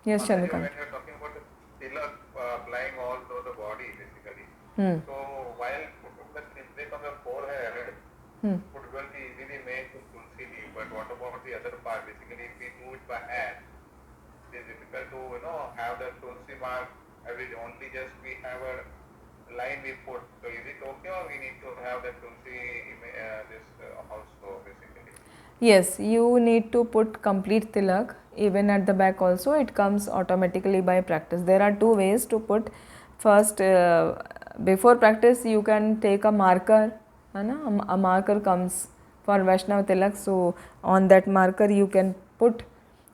Yes, Mataji, Chandrakant. when you are talking about the tilak applying all over the body basically, so while putting the tilak on the forehead, would well be easily made with tulsi leaf, but what about the other part? Basically, if we do it by hand, it is difficult to have the tulsi mark. I will only just we have a line we put. So is it okay, or we need to have the tulsi also basically? Yes, you need to put complete tilak. Even at the back also, it comes automatically by practice. There are two ways to put. First, before practice, you can take a marker. A marker comes for Vaishnava tilak. So on that marker, you can put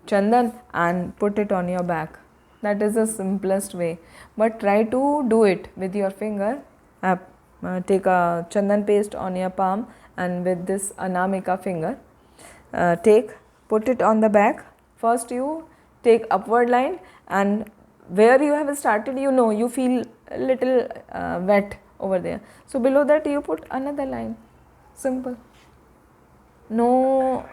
chandan and put it on your back. That is the simplest way. But try to do it with your finger. Take a chandan paste on your palm, and with this anamika finger, put it on the back. First you take upward line, and where you have started, you feel a little wet over there. So below that you put another line. Simple. No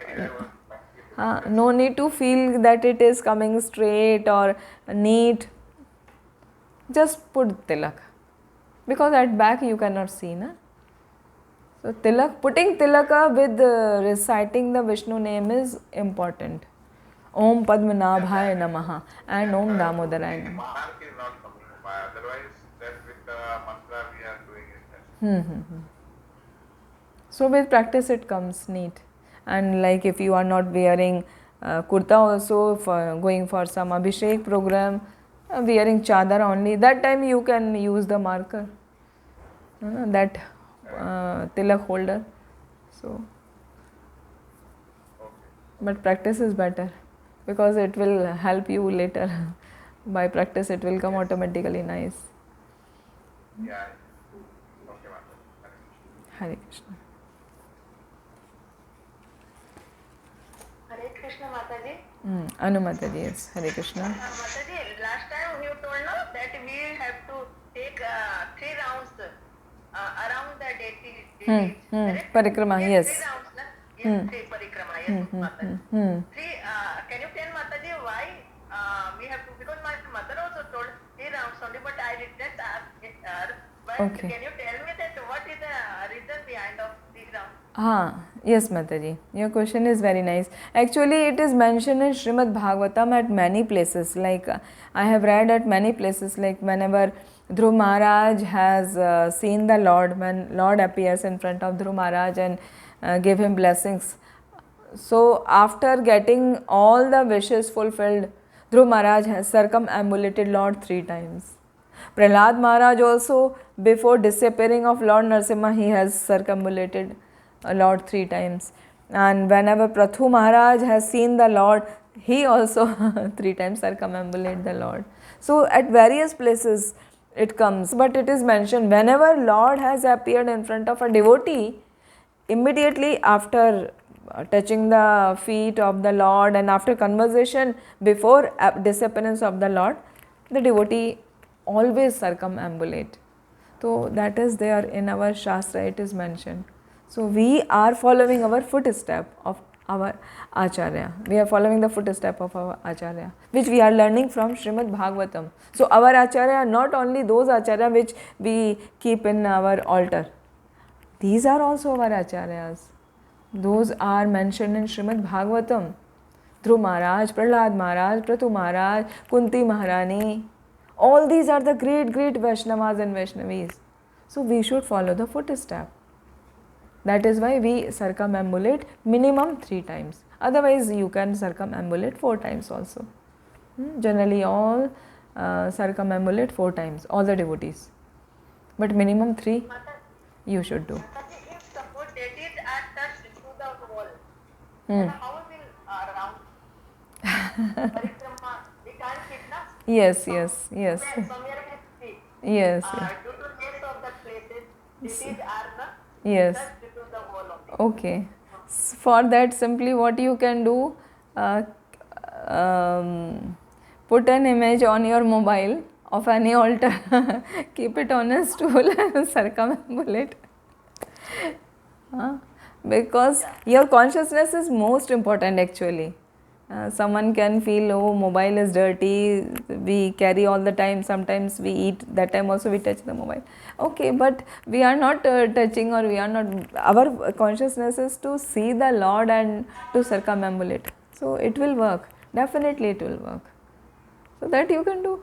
need to feel that it is coming straight or neat. Just put tilak, because at back you cannot see, na? So putting tilaka with reciting the Vishnu name is important. Om Padmanabhaya Namaha and Om Damodaraya Namaha. Mark is not coming by. Otherwise, that with the mantra we are doing it. So with practice it comes neat. And like if you are not wearing kurta also, for going for some Abhishek program, wearing chadar only, that time you can use the marker, that tilak holder. So, but practice is better, because it will help you later. By practice it will come automatically nice. Yeah. Okay, Mataji. Hare Krishna. Hare Krishna, Mataji. Anumataji, yes. Hare Krishna. Mataji, last time you told us that we have to take 3 rounds around the deity. Parikrama, yes. 3 rounds, na? Yes, 3 parikrama, yes, Mataji. 3, can you tell Mataji why we have to, because my mother also told 3 rounds only, but I didn't ask her. But Okay. can you tell me that what is the reason behind of 3 rounds? Yes, Mataji. Your question is very nice. Actually, it is mentioned in Srimad Bhagavatam at many places. Like I have read at many places, like whenever Dhruv Maharaj has seen the Lord, when Lord appears in front of Dhruv Maharaj and give him blessings. So after getting all the wishes fulfilled, Dhruv Maharaj has circumambulated Lord 3 times. Prahlad Maharaj also, before disappearing of Lord Narasimha, he has circumambulated Lord 3 times. And whenever Prathu Maharaj has seen the Lord, he also 3 times circumambulate the Lord. So at various places it comes, but it is mentioned whenever Lord has appeared in front of a devotee, immediately after touching the feet of the Lord and after conversation before disappearance of the Lord, the devotee always circumambulate. So that is there in our Shastra, it is mentioned. So we are following our footstep of our Acharya. We are following the footstep of our Acharya, which we are learning from Srimad Bhagavatam. So our Acharya are not only those Acharya which we keep in our altar. These are also our Acharyas. Those are mentioned in Srimad Bhagavatam. Dhruv Maharaj, Prahlad Maharaj, Prathu Maharaj, Kunti Maharani. All these are the great, great Vaishnavas and Vaishnavis. So we should follow the footstep. That is why we circumambulate minimum 3 times. Otherwise, you can circumambulate 4 times also. Generally, all circumambulate 4 times, all the devotees. But minimum 3 you should do. If suppose deities are touched to the wall, then how will round? Parikrama, we can't keep na? Yes. Somewhere we see. Yes. Due to case of the Deities are Yes. just to the wall only. Okay. For that, simply what you can do, uh, put an image on your mobile of any altar, keep it on a stool and circumambulate. Because your consciousness is most important actually. Someone can feel, oh, mobile is dirty, we carry all the time, sometimes we eat, that time also we touch the mobile. Okay, but we are not touching, or we are not, our consciousness is to see the Lord and to circumambulate. So it will work, definitely it will work. So that you can do.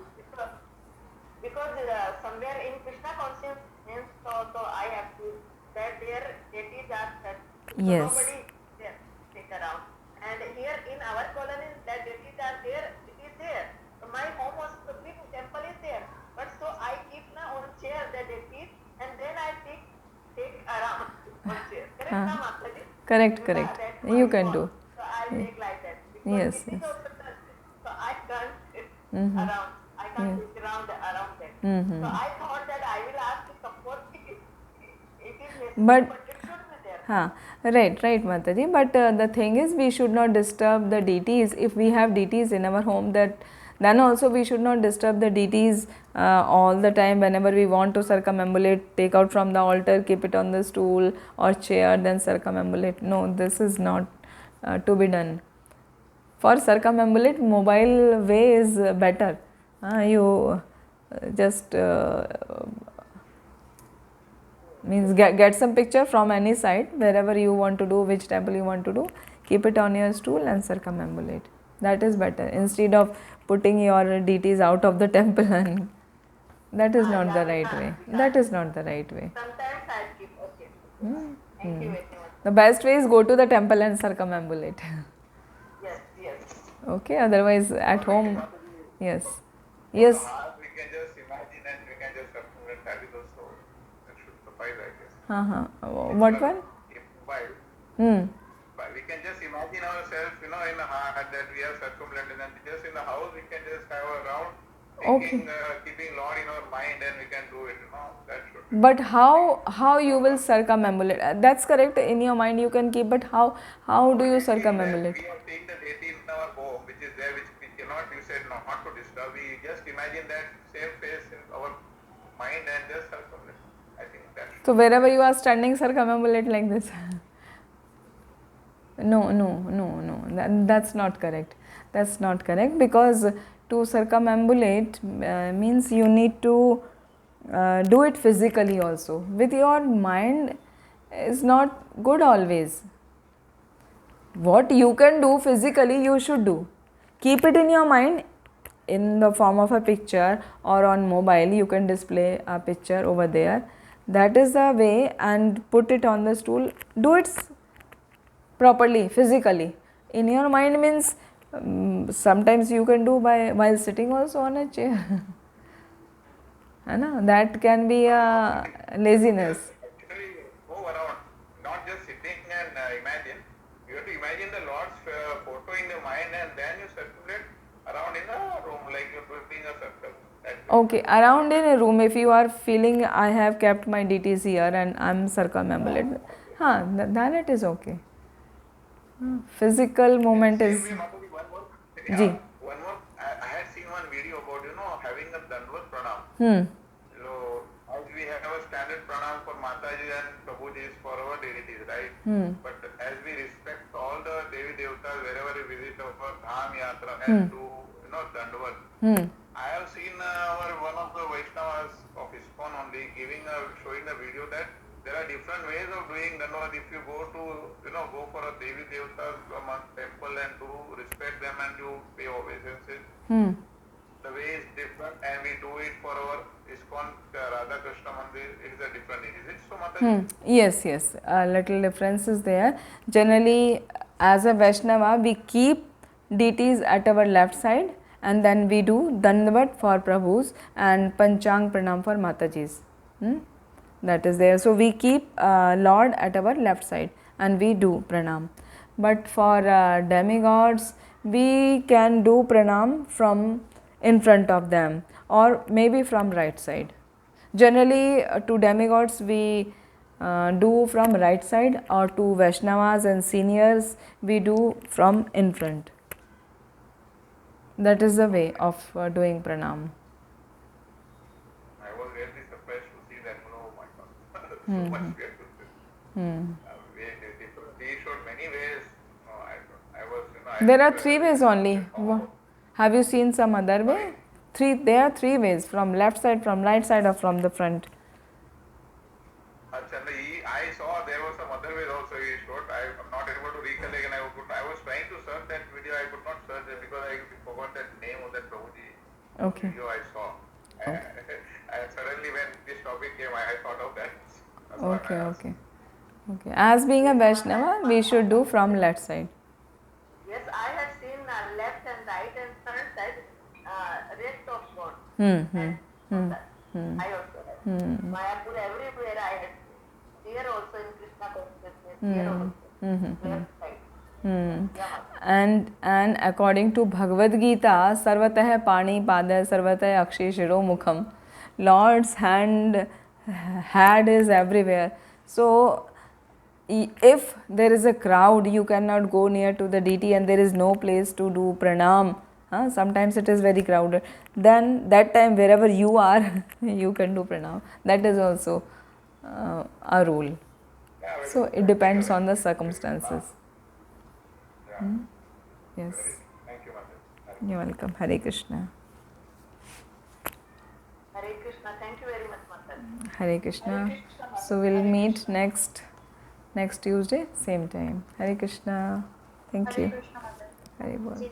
Because somewhere in Krishna consciousness also I have to that their deities are set. So Yes. nobody there take around. And here in our colony that deities are there, it is there. So my home was the big temple is there. But so I keep now on chair the deities and then I take around on chair. Correct, Mataji? Correct, correct. You can do. So I take like that. Because Yes, it is yes. also touched. So I turn it around. I Yeah. can't look around that. So I thought that I will ask to support it. It is necessary, But- but it should be there. Right, Mataji. But the thing is, we should not disturb the deities. If we have deities in our home, then also we should not disturb the deities all the time. Whenever we want to circumambulate, take out from the altar, keep it on the stool or chair, then circumambulate. No, this is not to be done. For circumambulate, mobile way is better. You just means get some picture from any side, wherever you want to do, which temple you want to do, keep it on your stool and circumambulate. That is better, instead of putting your deities out of the temple, and that is not the right way. That is not the right way. Sometimes I keep, okay. Thank you very much. The best way is go to the temple and circumambulate. Yes. Okay, otherwise at home, yes. Yes. We can just imagine and we can just circumvent that is also, that should suffice, I guess. What one? If mobile, but we can just imagine ourselves, in a heart that we are circumvented, and just in the house we can just have a round thinking, keeping Lord in our mind, and we can do it, that should be. But how you will circumambulate? That's correct. In your mind you can keep, but how do you circumambulate? We are seeing the deity in our home, which is there, which we cannot, you said not to disturb. We just imagine that same face in our mind and just circumambulate. I think that should. So wherever you are standing, circumambulate like this. No. That's not correct. That's not correct, because to circumambulate means you need to do it physically also. With your mind is not good always. What you can do physically, you should do. Keep it in your mind in the form of a picture, or on mobile you can display a picture over there. That is the way, and put it on the stool. Do it properly, physically. In your mind means sometimes you can do while sitting also on a chair. That can be a laziness. Actually, move around, not just sitting and imagine. You have to imagine the Lord's photo in the mind, and then you circulate around in a room like you're putting a circle. Okay, around in a room, if you are feeling I have kept my deities here and I'm circumambulated, then it is okay. Physical movement is. One more. I had seen one video about having a Dandavat pranam. So as we have a standard pranam for Mataji and Prabhuji for our deities, right? But as we respect all the Devi Devatas wherever we visit our Dham Yatra and do Dandavat. I have seen one of the Vaishnavas of ISKCON only showing the video that there are different ways of doing Dandavat. If you go go for a Devi Devatas temple and do respect them and you pay obeisances, the way is different, and we do it for our ISKCON Radha Krishna Mandir. It is a different. Is it so, Mataji? Yes. A little difference is there. Generally, as a Vaishnava, we keep deities at our left side, and then we do Dandavat for Prabhus and Panchang Pranam for Matajis. That is there. So we keep Lord at our left side and we do Pranam. But for demigods, we can do Pranam from in front of them, or maybe from right side. Generally, to demigods we do from right side, or to Vaishnavas and seniors we do from in front. That is the way of doing pranam. I was really surprised to see that. Oh my God, so much we have to do. He showed many ways. No, I was, There are three ways only. Have you seen some other way? There are three ways: from left side, from right side, or from the front. I saw there was some other ways also he showed. I am not able to recollect, and I was trying to search that video. I could not search it because I forgot that name of that Prabhuji video I saw. And suddenly when this topic came, I thought of that. Okay. As being a Vaishnava, we should do from left side. Yes, I have seen left and right and third side rest of God. I also have. Mayapur, everywhere I have seen. Here also in Krishna consciousness, here also. Left side. And according to Bhagavad Gita, Sarvatah Pani Pada Sarvatah Akshay Shiro Mukham. Lord's hand is everywhere. So if there is a crowd, you cannot go near to the deity and there is no place to do pranam. Sometimes it is very crowded. Then that time wherever you are, you can do pranam. That is also a rule. So it depends on the circumstances. Yes. Thank you, Mother. You're welcome. Hare Krishna. Hare Krishna. Thank you very much, Mother. Hare Krishna. So we'll meet next Tuesday, same time. Hare Krishna. Thank you. Hare Bol.